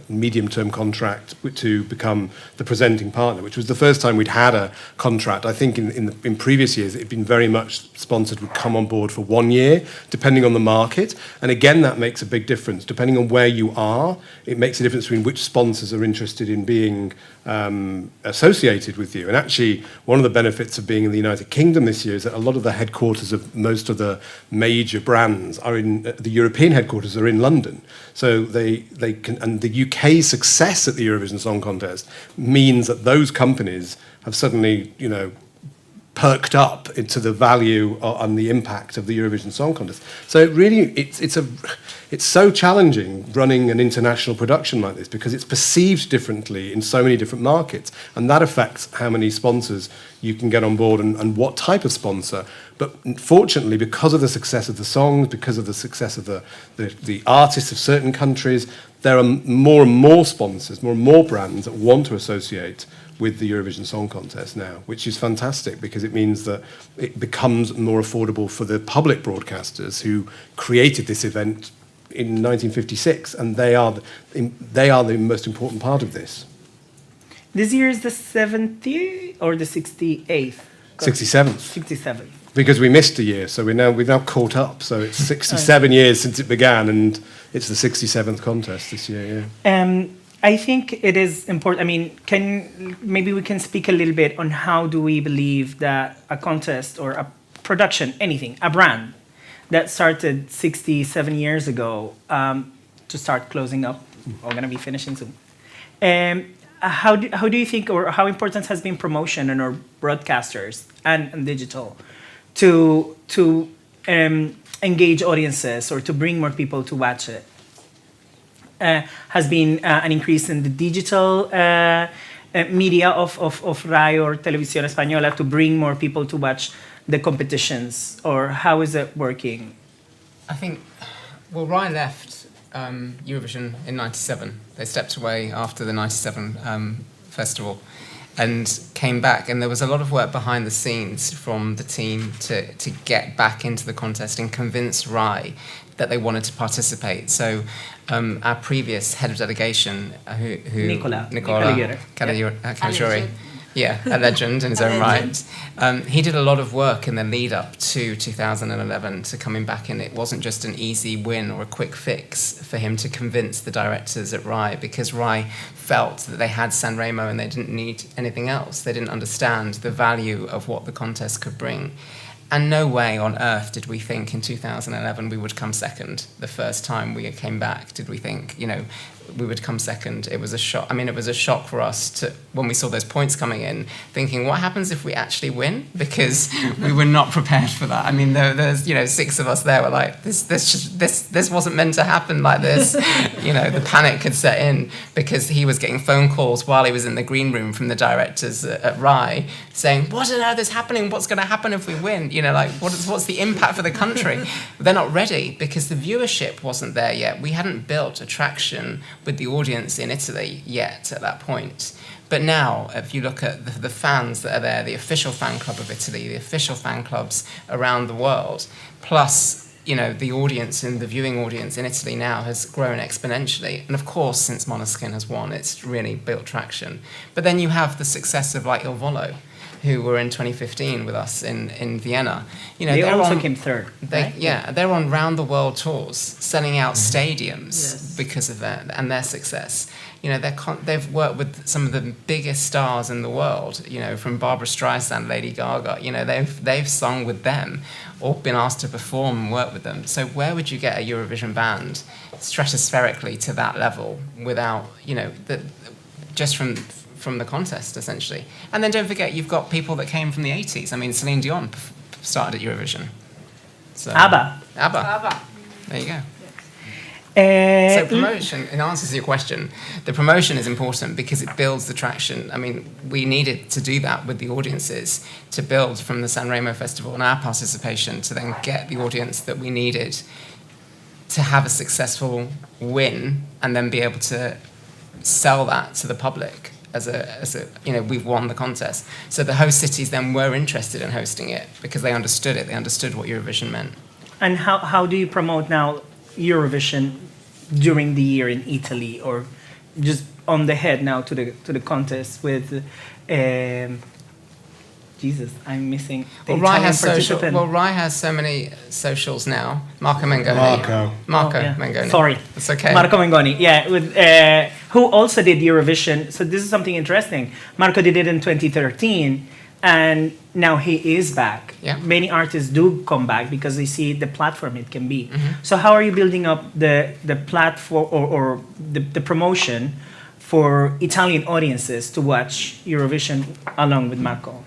medium-term contract to become the presenting partner, which was the first time we'd had a contract. I think in previous years, it had been very much sponsored would come on board for 1 year, depending on the market. And again, that makes a big difference. Depending on where you are, it makes a difference between which sponsors are interested in being associated with you. And actually, one of the benefits of being in the United Kingdom this year is that a lot of the headquarters of most of the major brands are in the European headquarters are in London. So they can, and the UK success at the Eurovision Song Contest means that those companies have suddenly, perked up into the value and the impact of the Eurovision Song Contest. So it really, it's so challenging running an international production like this, because it's perceived differently in so many different markets, and that affects how many sponsors you can get on board and what type of sponsor. But fortunately, because of the success of the songs, because of the success of the artists of certain countries, there are more and more sponsors, more and more brands that want to associate with the Eurovision Song Contest now, which is fantastic, because it means that it becomes more affordable for the public broadcasters who created this event in 1956, and they are the most important part of this. This year is the 70th or the 68th? 67th. 67th. Because we missed a year, so we've now caught up. So it's 67 years since it began, and it's the 67th contest this year. Yeah. I think it is important. I mean, maybe we can speak a little bit on how do we believe that a contest or a production, anything, a brand that started 67 years ago to start closing up. We're going to be finishing soon. How do you think, or how important has been promotion in our broadcasters and digital to engage audiences or to bring more people to watch it? Has been an increase in the digital media of RAI or Televisión Española to bring more people to watch the competitions, or how is it working? I think, well, RAI left Eurovision in '97. They stepped away after the '97 festival. and came back. And there was a lot of work behind the scenes from the team to get back into the contest and convince RAI that they wanted to participate. So our previous head of delegation, Nicola Caligiuri, yeah, a legend in his own right. He did a lot of work in the lead up to 2011 to coming back, and it wasn't just an easy win or a quick fix for him to convince the directors at RAI, because RAI felt that they had Sanremo and they didn't need anything else. They didn't understand the value of what the contest could bring. And no way on earth did we think in 2011 we would come second. The first time we came back, did we think, we would come second? It was a shock. I mean, it was a shock for us when we saw those points coming in, thinking, what happens if we actually win? Because we were not prepared for that. I mean, there's 6 of us there were like, this wasn't meant to happen like this. The panic had set in because he was getting phone calls while he was in the green room from the directors at RAI saying, what on earth is happening? What's going to happen if we win? What's the impact for the country? They're not ready because the viewership wasn't there yet. We hadn't built a traction with the audience in Italy yet at that point. But now, if you look at the fans that are there, the official fan club of Italy, the official fan clubs around the world, plus the audience and the viewing audience in Italy now has grown exponentially. And of course, since Måneskin has won, it's really built traction. But then you have the success of like Il Volo, who were in 2015 with us in Vienna. They also came third. Yeah, they're on round the world tours, selling out stadiums because of that and their success. They've worked with some of the biggest stars in the world. From Barbra Streisand, Lady Gaga. They've sung with them, or been asked to perform and work with them. So where would you get a Eurovision band stratospherically to that level without just from the contest, essentially? And then don't forget, you've got people that came from the 80s. I mean, Celine Dion started at Eurovision. So, ABBA. There you go. So promotion, in answer to your question, the promotion is important because it builds the traction. I mean, we needed to do that with the audiences to build from the Sanremo Festival and our participation to then get the audience that we needed to have a successful win and then be able to sell that to the public as a we've won the contest. So the host cities then were interested in hosting it because they understood it. They understood what Eurovision meant. And how do you promote now Eurovision during the year in Italy, or just on the head now to the contest with Jesus, I'm missing the Italian participant. RAI has so many socials now. Marco Mengoni. Mengoni. Sorry. It's okay. Marco Mengoni, with who also did Eurovision. So this is something interesting. Marco did it in 2013, and now he is back. Yeah. Many artists do come back because they see the platform it can be. Mm-hmm. So how are you building up the platform or the promotion for Italian audiences to watch Eurovision along with Marco?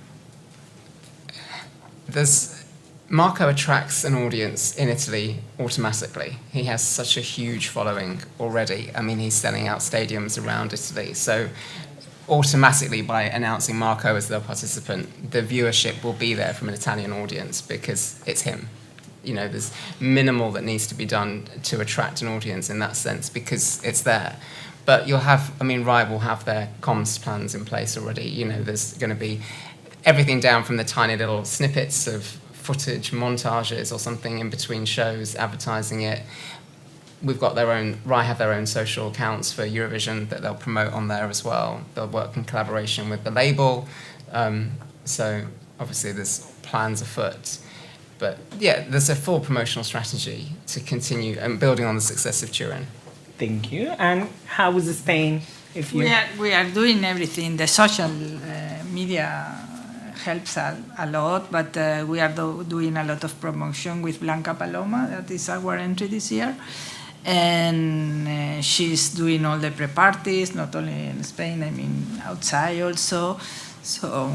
Marco attracts an audience in Italy automatically. He has such a huge following already. I mean, he's selling out stadiums around Italy. So automatically, by announcing Marco as the participant, the viewership will be there from an Italian audience because it's him. There's minimal that needs to be done to attract an audience in that sense because it's there. But RAI will have their comms plans in place already. There's going to be everything down from the tiny little snippets of footage, montages or something in between shows, advertising it. We've got RAI have their own social accounts for Eurovision that they'll promote on there as well. They'll work in collaboration with the label. So obviously there's plans afoot. But yeah, there's a full promotional strategy to continue and building on the success of Turin. Thank you. And how is Spain? We are doing everything. The social media helps a lot, but we are doing a lot of promotion with Blanca Paloma. That is our entry this year. And she's doing all the pre-parties, not only in Spain, outside also. So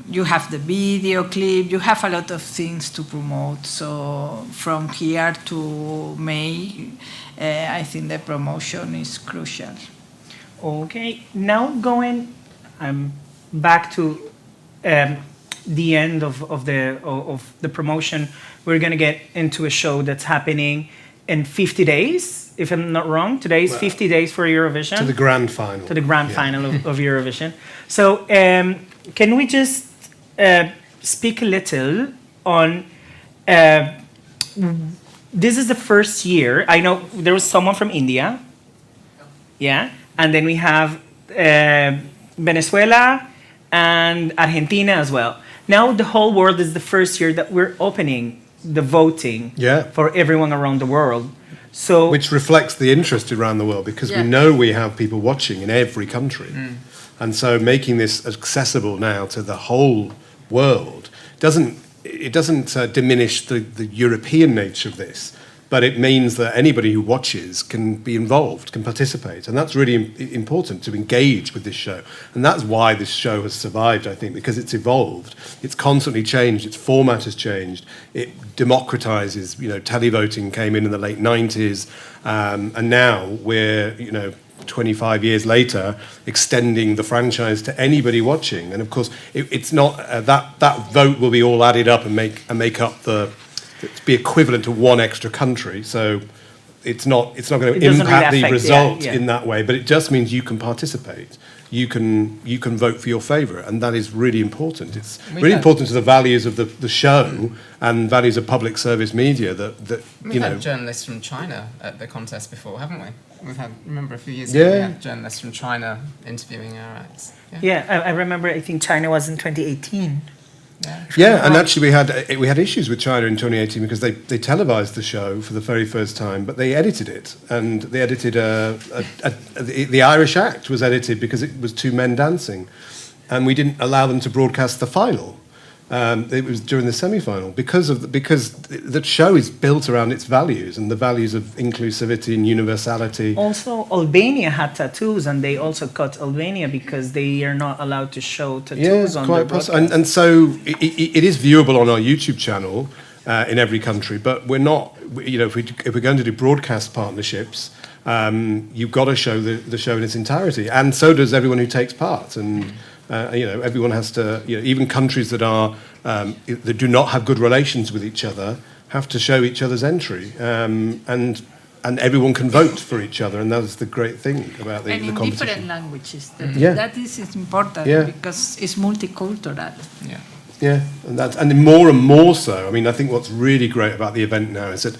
you have the video clip, you have a lot of things to promote. So from here to May, I think the promotion is crucial. Okay, now going back to the end of the promotion, we're gonna get into a show that's happening in 50 days, if I'm not wrong. Today is 50 days for Eurovision. To the grand final. To the grand final of Eurovision. So can we just speak a little on, this is the first year, I know there was someone from India, yeah, and then we have Venezuela and Argentina as well. Now the whole world is the first year that we're opening the voting for everyone around the world. So, which reflects the interest around the world, because we know we have people watching in every country. And so making this accessible now to the whole world doesn't diminish the European nature of this, but it means that anybody who watches can be involved, can participate. And that's really important, to engage with this show. And that's why this show has survived, I think, because it's evolved. It's constantly changed. Its format has changed. It democratizes, televoting came in the late 90s. And now we're, 25 years later, extending the franchise to anybody watching. And of course, it's not, that vote will be all added up and make up be equivalent to one extra country, so it's not going to impact the result in that way, but it just means you can participate. You can vote for your favourite, and that is really important. It's really important to the values of the show and values of public service media that We've had journalists from China at the contest before, haven't we? Remember a few years ago we had journalists from China interviewing our acts. I remember, I think China was in 2018. Yeah, and actually we had issues with China in 2018 because they televised the show for the very first time, but they edited it, and they edited the Irish act was edited because it was two men dancing, and we didn't allow them to broadcast the final. It was during the semi-final because the show is built around its values and the values of inclusivity and universality. Also, Albania had tattoos, and they also cut Albania because they are not allowed to show tattoos on the broadcast. And so it is viewable on our YouTube channel in every country, but we're not. If we're going to do broadcast partnerships, you've got to show the show in its entirety, and so does everyone who takes part. And everyone has to. Even countries that do not have good relations with each other have to show each other's entry, and everyone can vote for each other, and that's the great thing about the competition. And in different languages, that is important because it's multicultural. Yeah, and more and more so. I mean, I think what's really great about the event now is that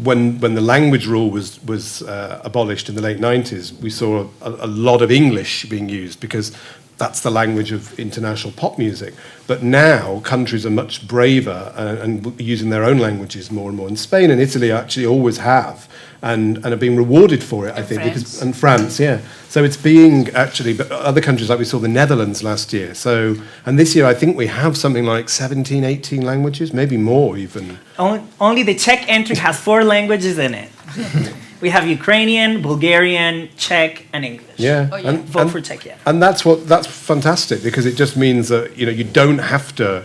when the language rule was abolished in the late 90s, we saw a lot of English being used because that's the language of international pop music. But now countries are much braver and using their own languages more and more. And Spain and Italy actually always have and are being rewarded for it, I think. And France, yeah. So it's being actually, but other countries, like we saw the Netherlands last year. So, and this year I think we have something like 17, 18 languages, maybe more even. Only the Czech entry has 4 languages in it. We have Ukrainian, Bulgarian, Czech, and English. Yeah, vote for Czech. And that's fantastic because it just means that you don't have to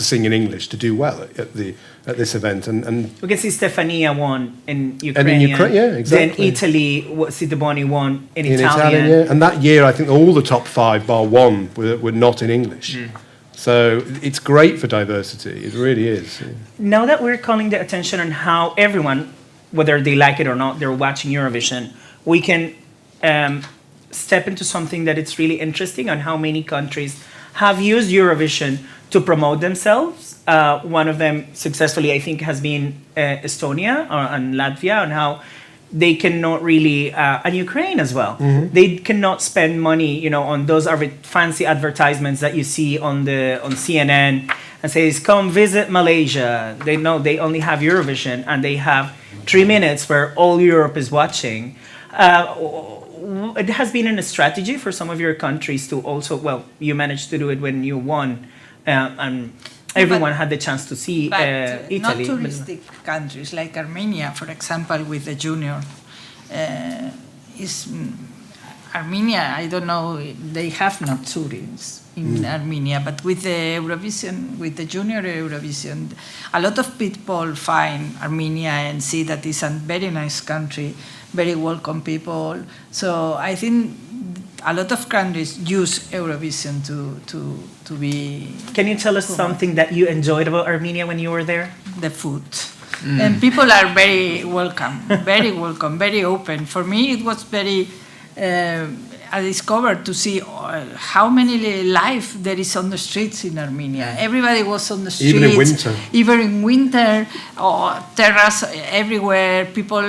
sing in English to do well at this event. And we can see Stefania won in Ukrainian. Exactly. Then Italy, Sitaboni won in Italian. Yeah. And that year, I think all the top 5 bar one were not in English. So it's great for diversity. It really is. Yeah. Now that we're calling the attention on how everyone, whether they like it or not, they're watching Eurovision, we can step into something that it's really interesting on how many countries have used Eurovision to promote themselves. One of them successfully, I think, has been Estonia and Latvia, and how they cannot really, and Ukraine as well. They cannot spend money, on those fancy advertisements that you see on CNN and says, "Come visit Malaysia." They know they only have Eurovision, and they have 3 minutes where all Europe is watching. It has been a strategy for some of your countries to also, you managed to do it when you won, and everyone had the chance to see Italy. Not touristic countries like Armenia, for example, with the junior. Armenia, I don't know, they have no tourists in Armenia, but with the Eurovision, with the junior Eurovision, a lot of people find Armenia and see that it's a very nice country, very welcome people. So I think a lot of countries use Eurovision to be. Can you tell us something that you enjoyed about Armenia when you were there? The food. And people are very welcome, very open. For me, it was very I discovered to see how many life there is on the streets in Armenia. Everybody was on the streets. Even in winter. Even in winter, or terrace everywhere. People,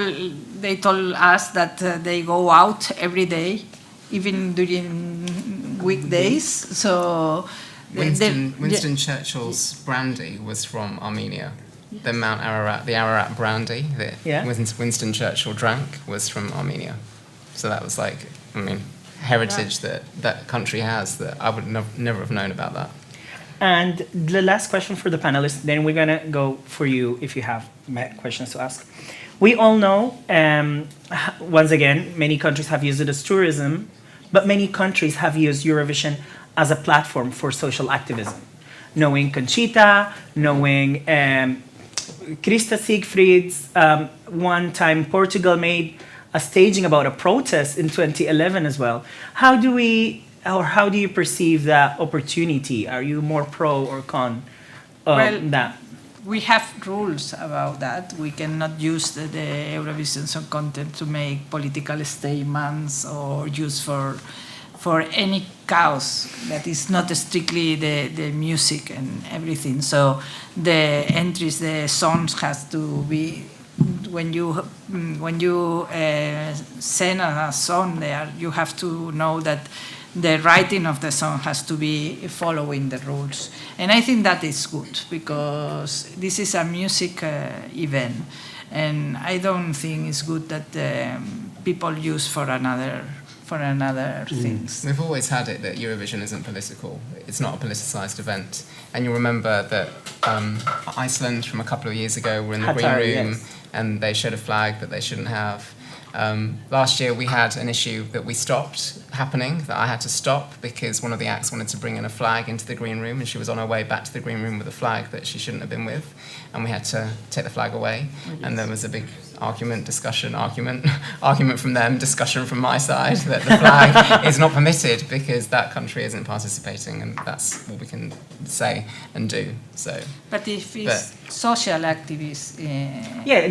they told us that they go out every day, even during weekdays. So Winston Churchill's brandy was from Armenia. The the Ararat brandy that Winston Churchill drank was from Armenia. So that was like, I mean, heritage that country has that I would never have known about that. And the last question for the panelists, then we're gonna go for you if you have questions to ask. We all know, once again, many countries have used it as tourism, but many countries have used Eurovision as a platform for social activism. Knowing Conchita, knowing Krista Siegfried's, one time Portugal made a staging about a protest in 2011 as well. How do you perceive that opportunity? Are you more pro or con that? We have rules about that. We cannot use the Eurovision Song Contest to make political statements or use for any cause that is not strictly the music and everything. So the entries, the songs has to be, when you send a song there, you have to know that the writing of the song has to be following the rules. And I think that is good, because this is a music event, and I don't think it's good that people use for another things. We've always had it that Eurovision isn't political. It's not a politicized event. And you remember that Iceland from a couple of years ago were in the green room, and they showed a flag that they shouldn't have. Last year we had an issue that we stopped happening, that I had to stop because one of the acts wanted to bring in a flag into the green room, and she was on her way back to the green room with a flag that she shouldn't have been with, and we had to take the flag away. And there was a big argument from them, discussion from my side, that the flag is not permitted because that country isn't participating, and that's what we can say and do. So, but if it's social activists,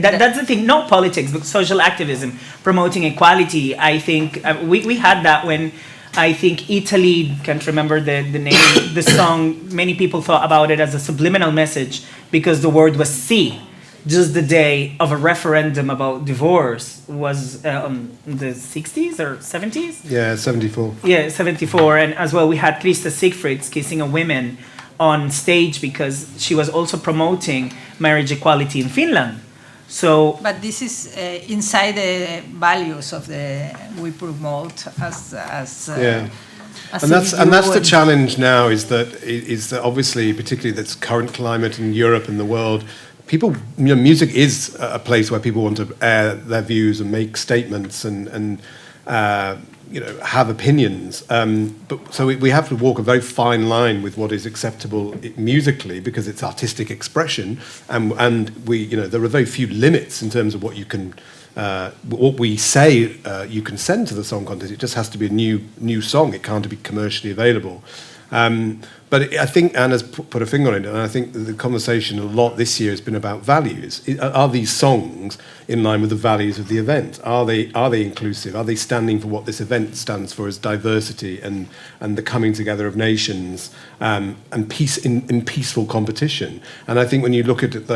that's the thing. Not politics, but social activism, promoting equality. I think we had that when I think Italy, can't remember the name, the song. Many people thought about it as a subliminal message because the word was "sì." Just the day of a referendum about divorce was in the 60s or 70s? Yeah, 74. Yeah, 74. And as well, we had Krista Siegfried kissing a woman on stage because she was also promoting marriage equality in Finland. So, but this is inside the values of we promote as and that's the challenge now, is that obviously, particularly this current climate in Europe and the world, people, music is a place where people want to air their views and make statements and have opinions. But so we have to walk a very fine line with what is acceptable musically, because it's artistic expression, and there are very few limits in terms of what you can. What we say you can send to the song contest. It just has to be a new song. It can't be commercially available. But I think Anna's put a finger on it, and I think the conversation a lot this year has been about values. Are these songs in line with the values of the event? Are they inclusive? Are they standing for what this event stands for, as diversity and the coming together of nations and peace in peaceful competition? And I think when you look at it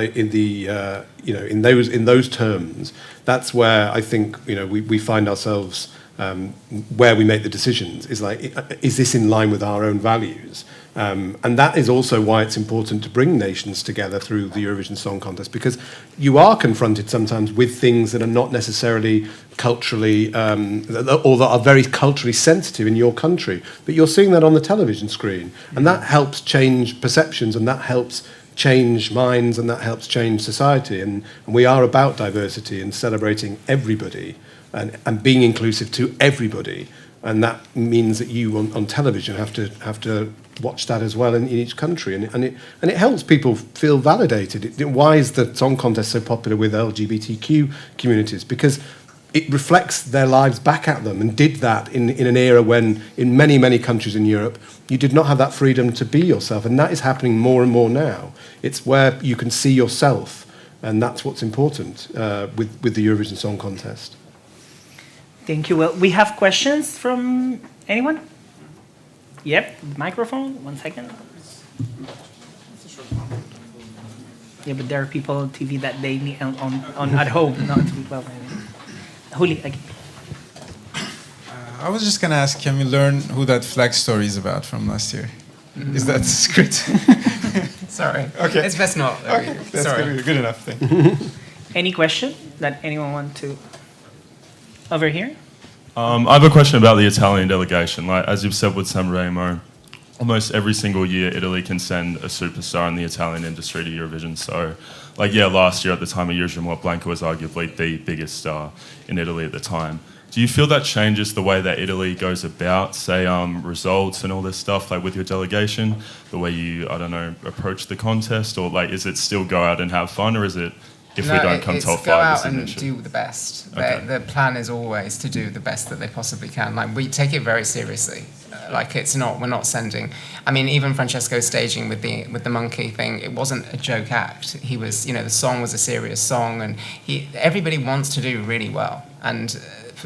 in those terms, that's where I think we find ourselves. Where we make the decisions is like, is this in line with our own values? And that is also why it's important to bring nations together through the Eurovision Song Contest, because you are confronted sometimes with things that are not necessarily culturally, or that are very culturally sensitive in your country, but you're seeing that on the television screen, and that helps change perceptions, and that helps change minds, and that helps change society. And we are about diversity and celebrating everybody. And being inclusive to everybody, and that means that you on television have to watch that as well in each country, and it helps people feel validated. Why is the song contest so popular with LGBTQ communities? Because it reflects their lives back at them, and did that in an era when in many countries in Europe you did not have that freedom to be yourself, and that is happening more and more now. It's where you can see yourself And that's what's important with the Eurovision Song Contest. Thank you. Well, we have questions from anyone? Yep, microphone, 1 second. Yeah, but there are people on TV that they need on at home, not well. Juli, again. I was just going to ask, can we learn who that flag story is about from last year? Is that secret? Sorry. Okay. It's best not. Okay, that's Sorry. good enough. Thank you. Any question that anyone want to? Over here? I have a question about the Italian delegation. Like, as you've said with Sanremo, almost every single year Italy can send a superstar in the Italian industry to Eurovision. So, like, yeah, last year at the time of Eurovision, Blanca was arguably the biggest star in Italy at the time. Do you feel that changes the way that Italy goes about, say, results and all this stuff, like with your delegation, the way you, I don't know, approach the contest, or like, is it still go out and have fun, or is it if we don't come top go five, out it's an and issue? do the best. Okay. The plan is always to do the best that they possibly can. Like, we take it very seriously. Like, we're not sending. I mean, even Francesco's staging with the monkey thing, it wasn't a joke act. He was, the song was a serious song, and everybody wants to do really well. And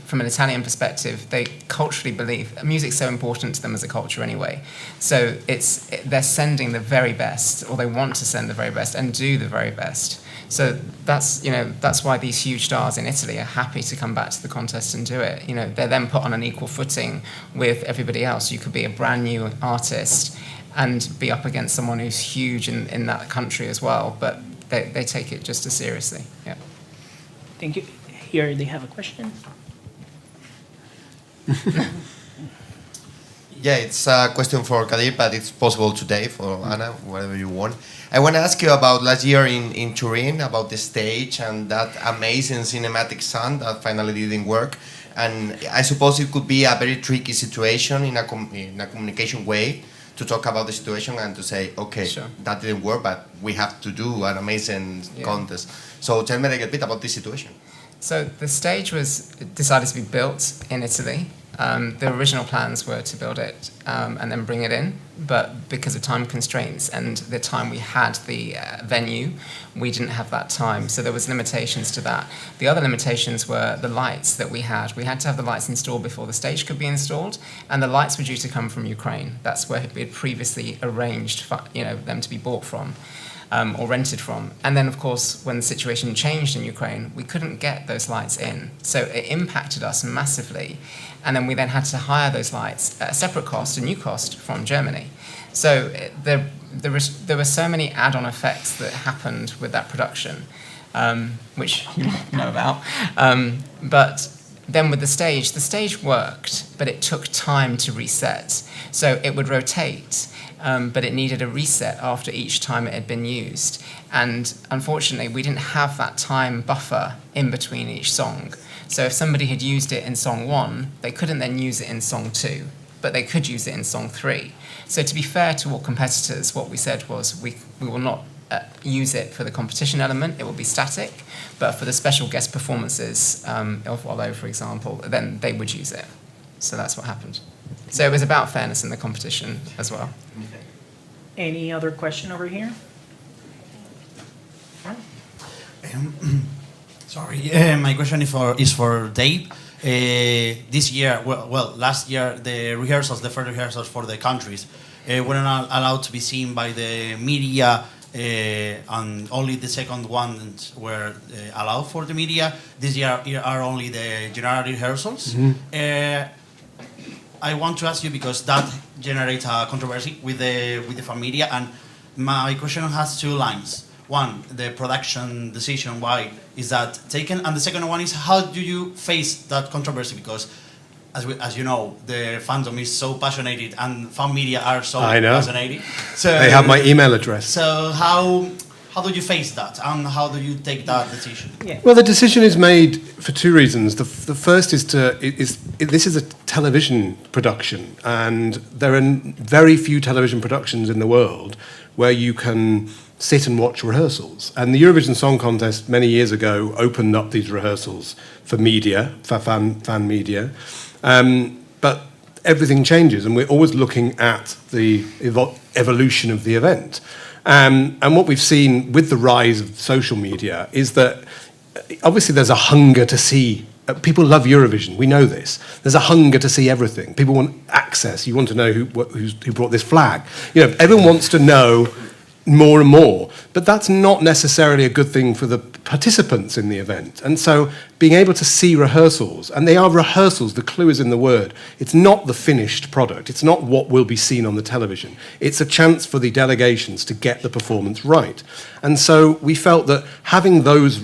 from an Italian perspective, they culturally believe music's so important to them as a culture anyway. So they're sending the very best, or they want to send the very best and do the very best. So that's why these huge stars in Italy are happy to come back to the contest and do it. They're then put on an equal footing with everybody else. You could be a brand new artist and be up against someone who's huge in that country as well, but they take it just as seriously. Yeah. Thank you. Here they have a question. Yeah, it's a question for Kadir, but it's possible today for Anna, whatever you want. I want to ask you about last year in Turin, about the stage and that amazing cinematic sound that finally didn't work. And I suppose it could be a very tricky situation in a communication way to talk about the situation and to say, okay, Sure. that didn't work, but we have to do an amazing contest. So tell me a little bit about this situation. So the stage was decided to be built in Italy. The original plans were to build it and then bring it in, but because of time constraints and the time we had the venue, we didn't have that time. So there was limitations to that. The other limitations were the lights that we had. We had to have the lights installed before the stage could be installed, and the lights were due to come from Ukraine. That's where we had previously arranged for, them to be bought from. Or rented from. And then, of course, when the situation changed in Ukraine, we couldn't get those lights in. So it impacted us massively. And then we then had to hire those lights at a separate cost, a new cost, from Germany. So there were so many add-on effects that happened with that production, which you know about. But then with the stage worked, but it took time to reset. So it would rotate, but it needed a reset after each time it had been used. And unfortunately, we didn't have that time buffer in between each song. So if somebody had used it in song 1, they couldn't then use it in song 2, but they could use it in song 3. So to be fair to all competitors, what we said was we will not use it for the competition element, it will be static, but for the special guest performances of Wallo, for example, then they would use it. So that's what happened. So it was about fairness in the competition as well. Any other question over here? Sorry, my question is for Dave. This year, last year, the first rehearsals for the countries weren't allowed to be seen by the media, and only the second ones were allowed for the media. This year are only the general rehearsals. Mm-hmm. I want to ask you, because that generates a controversy with the fan media, and my question has 2 lines. One, the production decision, why is that taken? And the second one is, how do you face that controversy? Because, as you know, the fandom is so passionate, and fan media are so passionate. So they have my email address. So how do you face that, and how do you take that decision? Yeah. Well, the decision is made for 2 reasons. The first is this is a television production, and there are very few television productions in the world where you can sit and watch rehearsals. And the Eurovision Song Contest many years ago opened up these rehearsals for media, for fan media. But everything changes, and we're always looking at the evolution of the event. And what we've seen with the rise of social media is that obviously there's a hunger to see. People love Eurovision. We know this. There's a hunger to see everything. People want access. You want to know who brought this flag. You know, everyone wants to know more and more. But that's not necessarily a good thing for the participants in the event. And so being able to see rehearsals, and they are rehearsals, the clue is in the word. It's not the finished product. It's not what will be seen on the television. It's a chance for the delegations to get the performance right. And so we felt that having those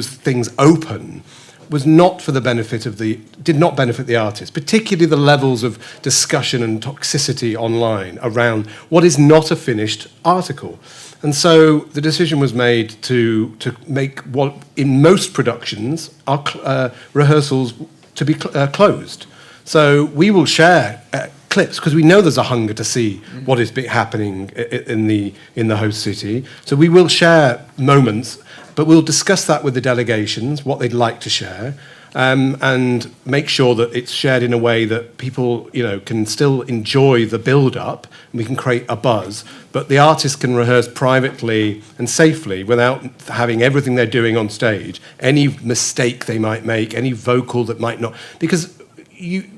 things open was not for the benefit of did not benefit the artists, particularly the levels of discussion and toxicity online around what is not a finished article. And so the decision was made to make what in most productions are rehearsals to be closed. So we will share clips because we know there's a hunger to see what is happening in the host city. So we will share moments, but we'll discuss that with the delegations, what they'd like to share, and make sure that it's shared in a way that people, can still enjoy the build-up, and we can create a buzz, but the artists can rehearse privately and safely without having everything they're doing on stage, any mistake they might make, any vocal that might not, because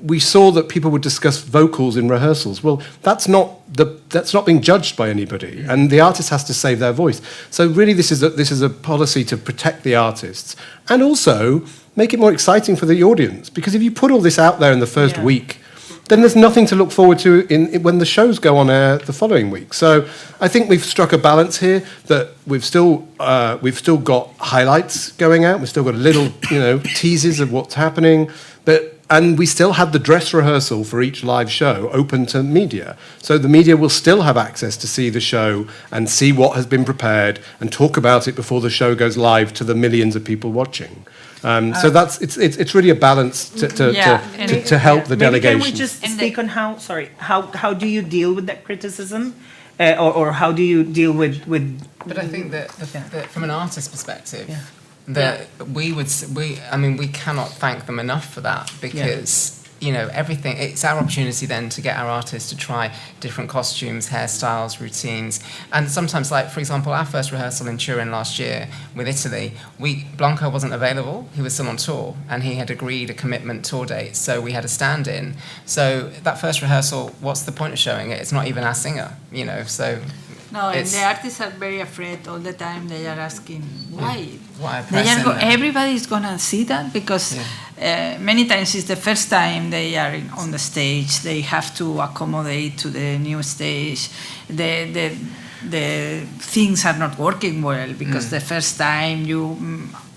we saw that people would discuss vocals in rehearsals. Well, that's not being judged by anybody, and the artist has to save their voice. So really, this is a policy to protect the artists and also make it more exciting for the audience. Because if you put all this out there in the first week, then there's nothing to look forward to when the shows go on air the following week. So I think we've struck a balance here that we've still got highlights going out. We've still got little teases of what's happening, and we still have the dress rehearsal for each live show open to media. So the media will still have access to see the show and see what has been prepared and talk about it before the show goes live to the millions of people watching. So it's really a balance to help the delegations. Can we just speak on how do you deal with that criticism, or how do you deal with? But I think that from an artist's perspective. That we cannot thank them enough for that, because everything, it's our opportunity then to get our artists to try different costumes, hairstyles, routines. And sometimes, like for example, our first rehearsal in Turin last year with Italy, Blanco wasn't available, he was still on tour, and he had agreed a commitment tour date, so we had a stand-in. So that first rehearsal, what's the point of showing it? It's not even our singer, so... No, and the artists are very afraid all the time. They are asking, why? Why everybody is going to see that, because many times it's the first time they are on the stage. They have to accommodate to the new stage. The things are not working well, because the first time you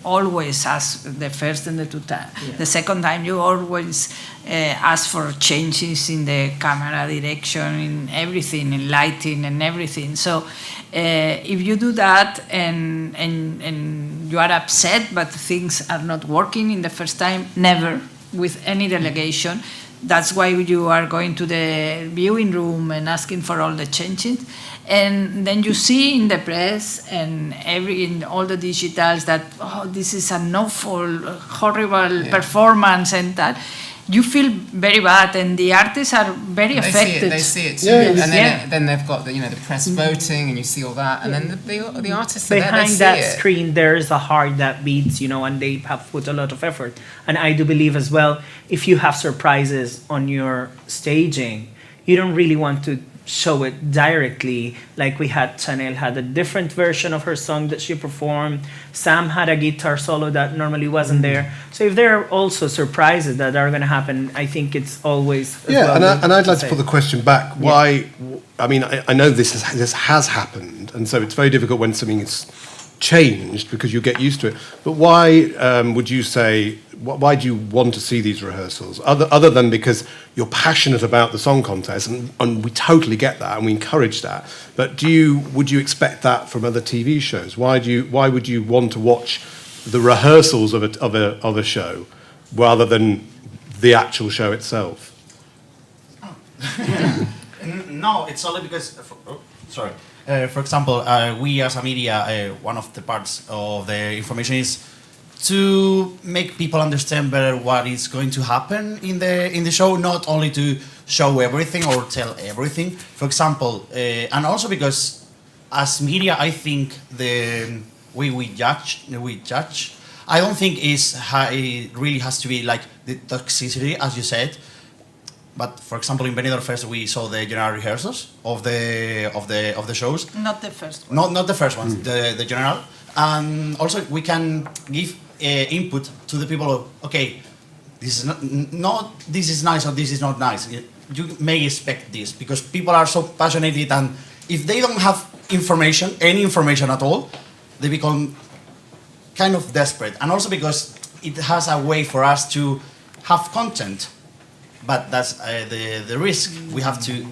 always ask the first and the two times. The second time you always ask for changes in the camera direction, in everything, in lighting and everything. So if you do that and you are upset but things are not working in the first time, never with any delegation. That's why you are going to the viewing room and asking for all the changes. And then you see in the press and in all the digitals that, this is an awful, horrible performance, and that. You feel very bad, and the artists are very affected. They see it too, and then they've got the press voting, and you see all that, and then the artists behind are there, that screen. There's a heart that beats, and they have put a lot of effort. And I do believe as well, if you have surprises on your staging, you don't really want to show it directly. Like we had, Chanel had a different version of her song that she performed. Sam had a guitar solo that normally wasn't there. So if there are also surprises that are going to happen, I think it's always and I'd like to put the question back. Why? I mean, I know this has happened, and so it's very difficult when something is changed because you get used to it. But why would you say? Why do you want to see these rehearsals? Other than because you're passionate about the song contest, and we totally get that and we encourage that. But would you expect that from other TV shows? Why would you want to watch the rehearsals of a show rather than the actual show itself? No, it's only because. For example, we as a media, one of the parts of the information is to make people understand better what is going to happen in the show, not only to show everything or tell everything. For example, and also because as media, I think the way we judge, I don't think it really has to be like the toxicity, as you said. But for example, in Benidorm Fest, we saw the general rehearsals of the shows. Not the first one. Not the first ones, the general. And also we can give input to the people of, okay, this is not this is nice or this is not nice. You may expect this because people are so passionate, and if they don't have information, any information at all, they become kind of desperate. And also because it has a way for us to have content, but that's the risk. We have to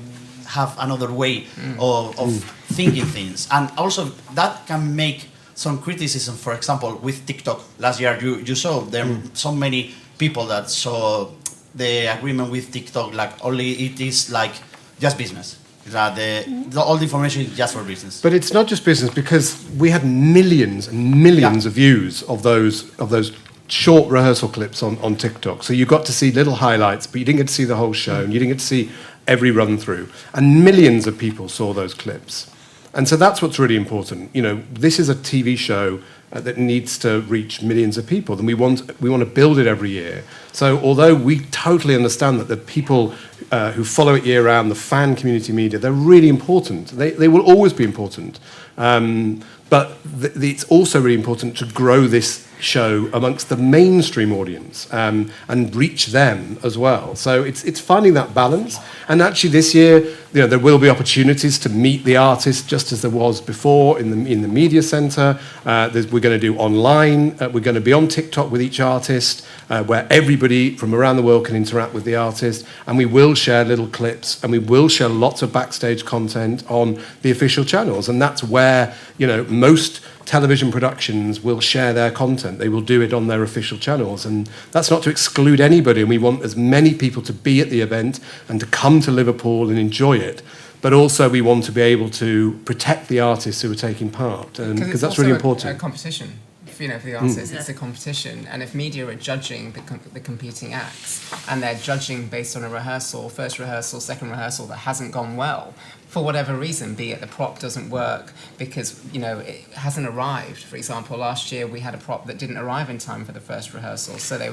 have another way of thinking things, and also that can make some criticism. For example, with TikTok last year, you saw there so many people that saw the agreement with TikTok like only it is like just business. That all the information is just for business. But it's not just business, because we had millions and millions of views of those short rehearsal clips on TikTok. So you got to see little highlights, but you didn't get to see the whole show, and you didn't get to see every run through. And millions of people saw those clips. And so that's what's really important. You know, this is a TV show that needs to reach millions of people, and we want to build it every year. So although we totally understand that the people who follow it year round, the fan community media, they're really important. They will always be important. But it's also really important to grow this show amongst the mainstream audience and reach them as well. So it's finding that balance. And actually this year, you know, there will be opportunities to meet the artist just as there was before in the media centre. We're going to do online. We're going to be on TikTok with each artist, where everybody from around the world can interact with the artist. And we will share little clips, and we will share lots of backstage content on the official channels. And that's where, you know, most television productions will share their content. They will do it on their official channels, and that's not to exclude anybody, and we want as many people to be at the event and to come to Liverpool and enjoy it, but also we want to be able to protect the artists who are taking part, because that's really important. A competition, you know, for the artists. It's a competition, and if media are judging the competing acts, and they're judging based on a rehearsal, first rehearsal, second rehearsal that hasn't gone well, for whatever reason, be it the prop doesn't work because, you know, it hasn't arrived. For example, last year we had a prop that didn't arrive in time for the first rehearsal, so they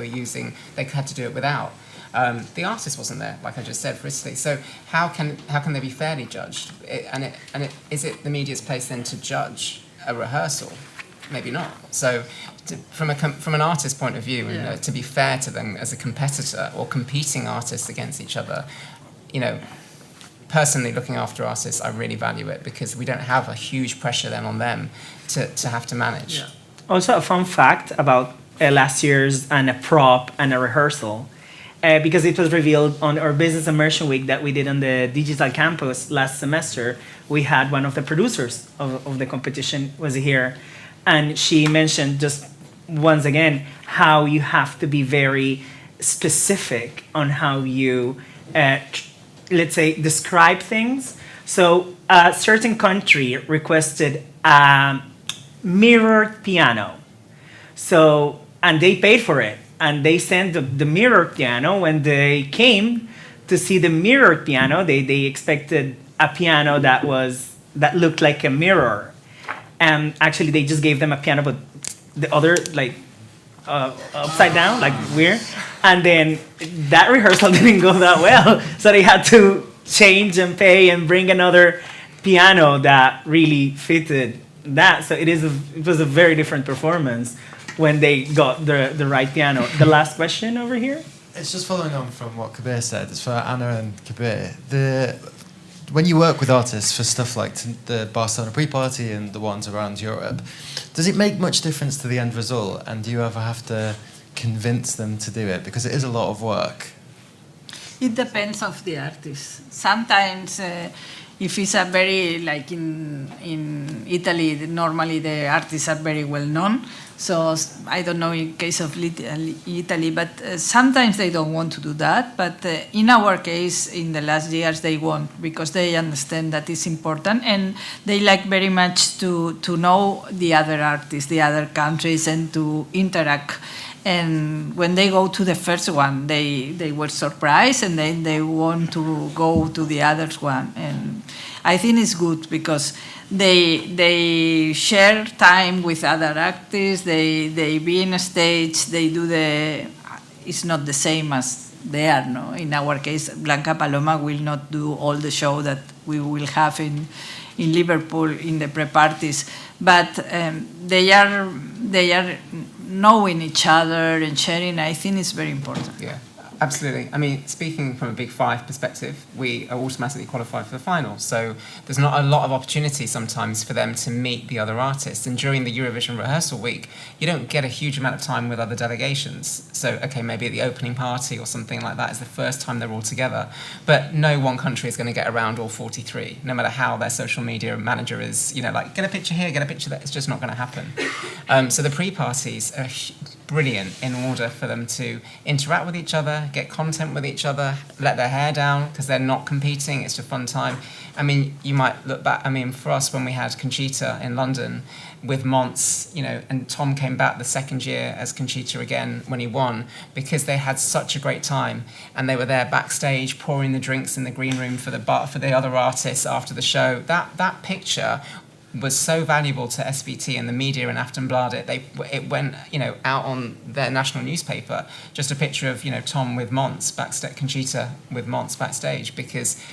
had to do it without. The artist wasn't there, like I just said, for Italy. So how can they be fairly judged? Is it the media's place then to judge a rehearsal? Maybe not. So from an artist's point of view, to be fair to them as a competitor or competing artists against each other, you know, personally looking after artists, I really value it because we don't have a huge pressure then on them to have to manage. Yeah. Also, a fun fact about last year's and a prop and a rehearsal, because it was revealed on our business immersion week that we did on the digital campus last semester. We had one of the producers of the competition was here, and she mentioned just once again how you have to be very specific on how you let's say, describe things. So a certain country requested a mirrored piano. So, and they paid for it. And they sent the mirrored piano. When they came to see the mirrored piano, they expected a piano that looked like a mirror. And actually, they just gave them a piano, but the other, like, upside down, like weird. And then that rehearsal didn't go that well. So they had to change and pay and bring another piano that really fitted that. So it was a very different performance when they got the right piano. The last question over here. It's just following on from what Kabir said. It's for Anna and Kabir. When you work with artists for stuff like the Barcelona pre-party and the ones around Europe, does it make much difference to the end result? And do you ever have to convince them to do it? Because it is a lot of work. It depends of the artist. Sometimes, if it's a very, like in Italy, normally the artists are very well known. So I don't know in case of Italy, but sometimes they don't want to do that. But in our case, in the last years, they want, because they understand that it's important, and they like very much to know the other artists, the other countries, and to interact. And when they go to the first one, they were surprised, and then they want to go to the other one. And I think it's good because they share time with other artists. They be in a stage. They do the. It's not the same as they are. No, in our case, Blanca Paloma will not do all the show that we will have in Liverpool in the pre-parties, but they are knowing each other and sharing. I think it's very important. Yeah, absolutely. I mean, speaking from a Big Five perspective, we are automatically qualified for the final. So there's not a lot of opportunity sometimes for them to meet the other artists. And during the Eurovision rehearsal week, you don't get a huge amount of time with other delegations. So, okay, maybe at the opening party or something like that is the first time they're all together. But no one country is going to get around all 43, no matter how their social media manager is, like, get a picture here, get a picture there. It's just not going to happen. So the pre-parties are brilliant in order for them to interact with each other, get content with each other, let their hair down because they're not competing. It's a fun time. I mean, you might look back. I mean, for us, when we had Conchita in London with Mons, and Tom came back the second year as Conchita again when he won because they had such a great time and they were there backstage pouring the drinks in the green room for the other artists after the show. That picture was so valuable to SVT and the media in Aftonbladet. It went, out on their national newspaper. Just a picture of, Tom with Mons backstage, Conchita with Mons backstage, because,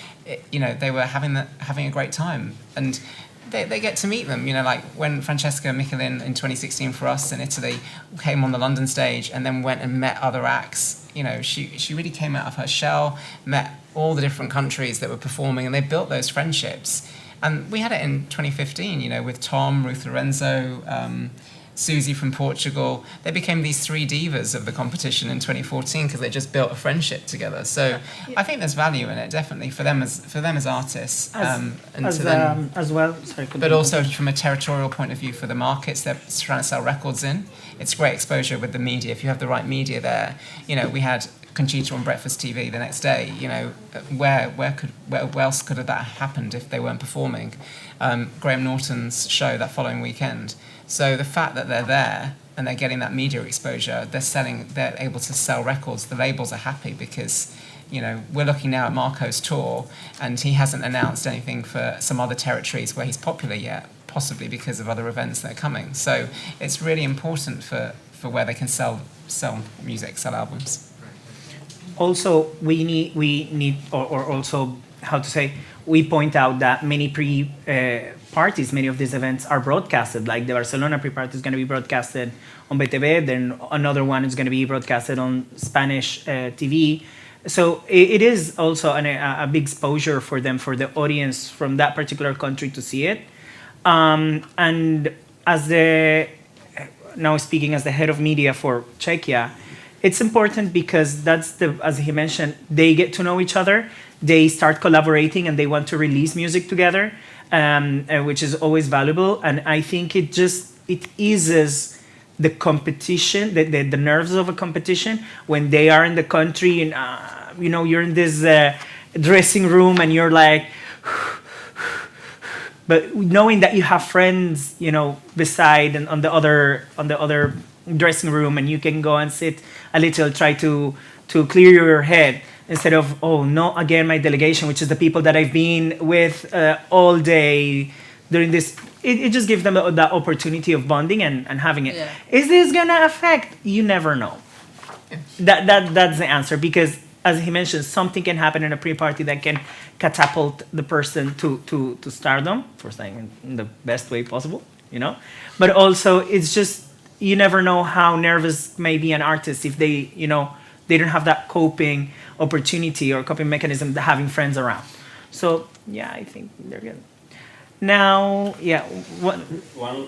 they were having a great time, and they get to meet them. Like when Francesca Michelin in 2016 for us in Italy came on the London stage and then went and met other acts. She really came out of her shell, met all the different countries that were performing, and they built those friendships. And we had it in 2015, with Tom, Ruth Lorenzo, Susie from Portugal. They became these three divas of the competition in 2014 because they just built a friendship together. So I think there's value in it, definitely, for them as artists. As well. Sorry, but also from a territorial point of view for the markets they're trying to sell records in. It's great exposure with the media. If you have the right media there, we had Conchita on Breakfast TV the next day. Where else could have that happened if they weren't performing? Graham Norton's show that following weekend. So the fact that they're there and they're getting that media exposure, they're able to sell records. The labels are happy because, we're looking now at Marco's tour and he hasn't announced anything for some other territories where he's popular yet, possibly because of other events that are coming. So it's really important for where they can sell music, sell albums. Also, we need, or also, how to say, we point out that many parties, many of these events are broadcasted. Like the Barcelona pre-party is going to be broadcasted on BTV, then another one is going to be broadcasted on Spanish TV. So it is also a big exposure for them, for the audience from that particular country to see it. And now speaking as the head of media for Czechia, it's important because as he mentioned, they get to know each other, they start collaborating and they want to release music together, which is always valuable. And I think it eases the competition, the nerves of a competition when they are in the country and, you're in this dressing room and you're like, but knowing that you have friends, beside and on the other dressing room, and you can go and sit a little, try to clear your head instead of, oh, no, again, my delegation, which is the people that I've been with all day during this. It just gives them that opportunity of bonding and having it. Yeah. Is this going to affect? You never know. That's the answer, because as he mentioned, something can happen in a pre-party that can catapult the person to stardom, for saying in the best way possible, But also, it's just, you never know how nervous may be an artist if they, they don't have that coping opportunity or coping mechanism, having friends around. So, yeah, I think they're good. Now, yeah. One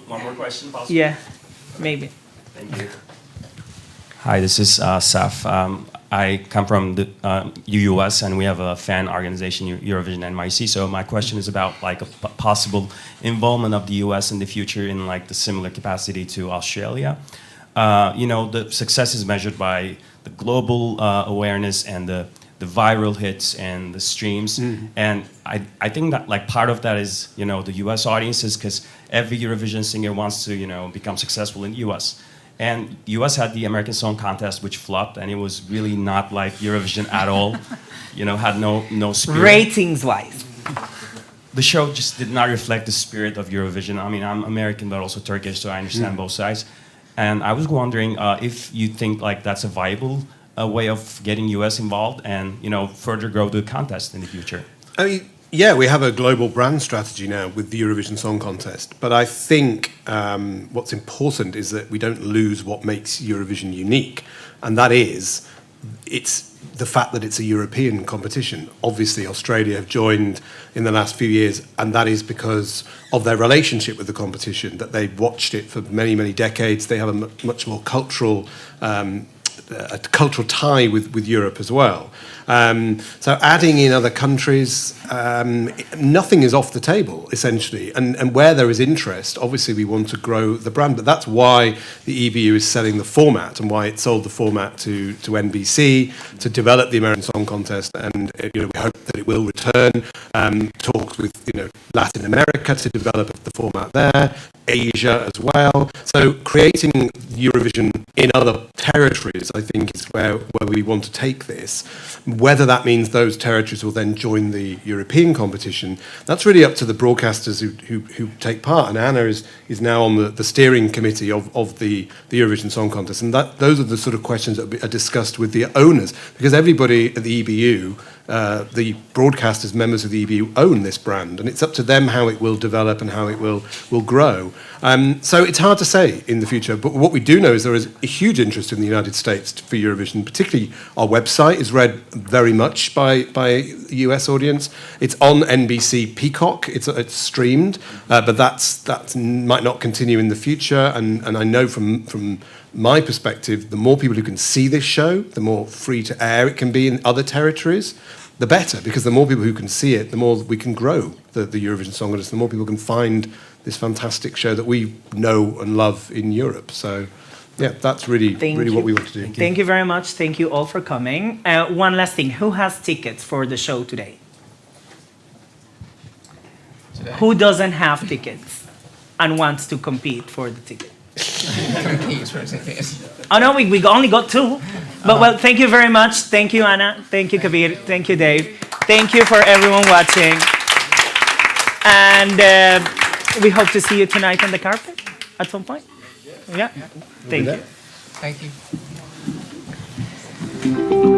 more question, possibly? Yeah, maybe. Thank you. Hi, this is Saf. I come from the US, and we have a fan organization, Eurovision NYC. So my question is about a possible involvement of the US in the future in the similar capacity to Australia. The success is measured by the global awareness and the viral hits and the streams. Mm-hmm. And I think that part of that is, the US audiences, because every Eurovision singer wants to, become successful in the US. And US had the American Song Contest, which flopped, and it was really not like Eurovision at all. Had no spirit. Ratings-wise. the show just did not reflect the spirit of Eurovision. I mean, I'm American, but also Turkish, so I understand both sides. And I was wondering if you think like that's a viable way of getting US involved and, you know, further grow the contest in the future. I mean, yeah, we have a global brand strategy now with the Eurovision Song Contest, but I think what's important is that we don't lose what makes Eurovision unique, and that is it's the fact that it's a European competition. Obviously, Australia have joined in the last few years, and that is because of their relationship with the competition, that they've watched it for many, many decades. They have a much more cultural tie with Europe as well. So adding in other countries, nothing is off the table, essentially. And where there is interest, obviously we want to grow the brand. But that's why the EBU is selling the format and why it sold the format to NBC to develop the American Song Contest. And we hope that it will return. Talks with Latin America to develop the format there, Asia as well. So creating Eurovision in other territories, I think, is where we want to take this. Whether that means those territories will then join the European competition, that's really up to the broadcasters who take part. And Anna is now on the steering committee of the Eurovision Song Contest. And those are the sort of questions that are discussed with the owners, because everybody at the EBU, the broadcasters, members of the EBU, own this brand, and it's up to them how it will develop and how it will grow. So it's hard to say in the future, but what we do know is there is a huge interest in the United States for Eurovision. Particularly our website is read very much by the US audience. It's on NBC Peacock. It's streamed, but that might not continue in the future. And I know from my perspective, the more people who can see this show, the more free to air it can be in other territories, the better, because the more people who can see it, the more we can grow the Eurovision Song Contest, the more people can find this fantastic show that we know and love in Europe. So, yeah, that's really what we want to do. Thank you very much. Thank you all for coming. One last thing. Who has tickets for the show today? Who doesn't have tickets and wants to compete for the ticket? Oh no, we only got two. But well, thank you very much. Thank you, Anna. Thank you, Kabir. Thank you, Dave. Thank you for everyone watching. And we hope to see you tonight on the carpet at some point. Yeah. Thank you. Thank you.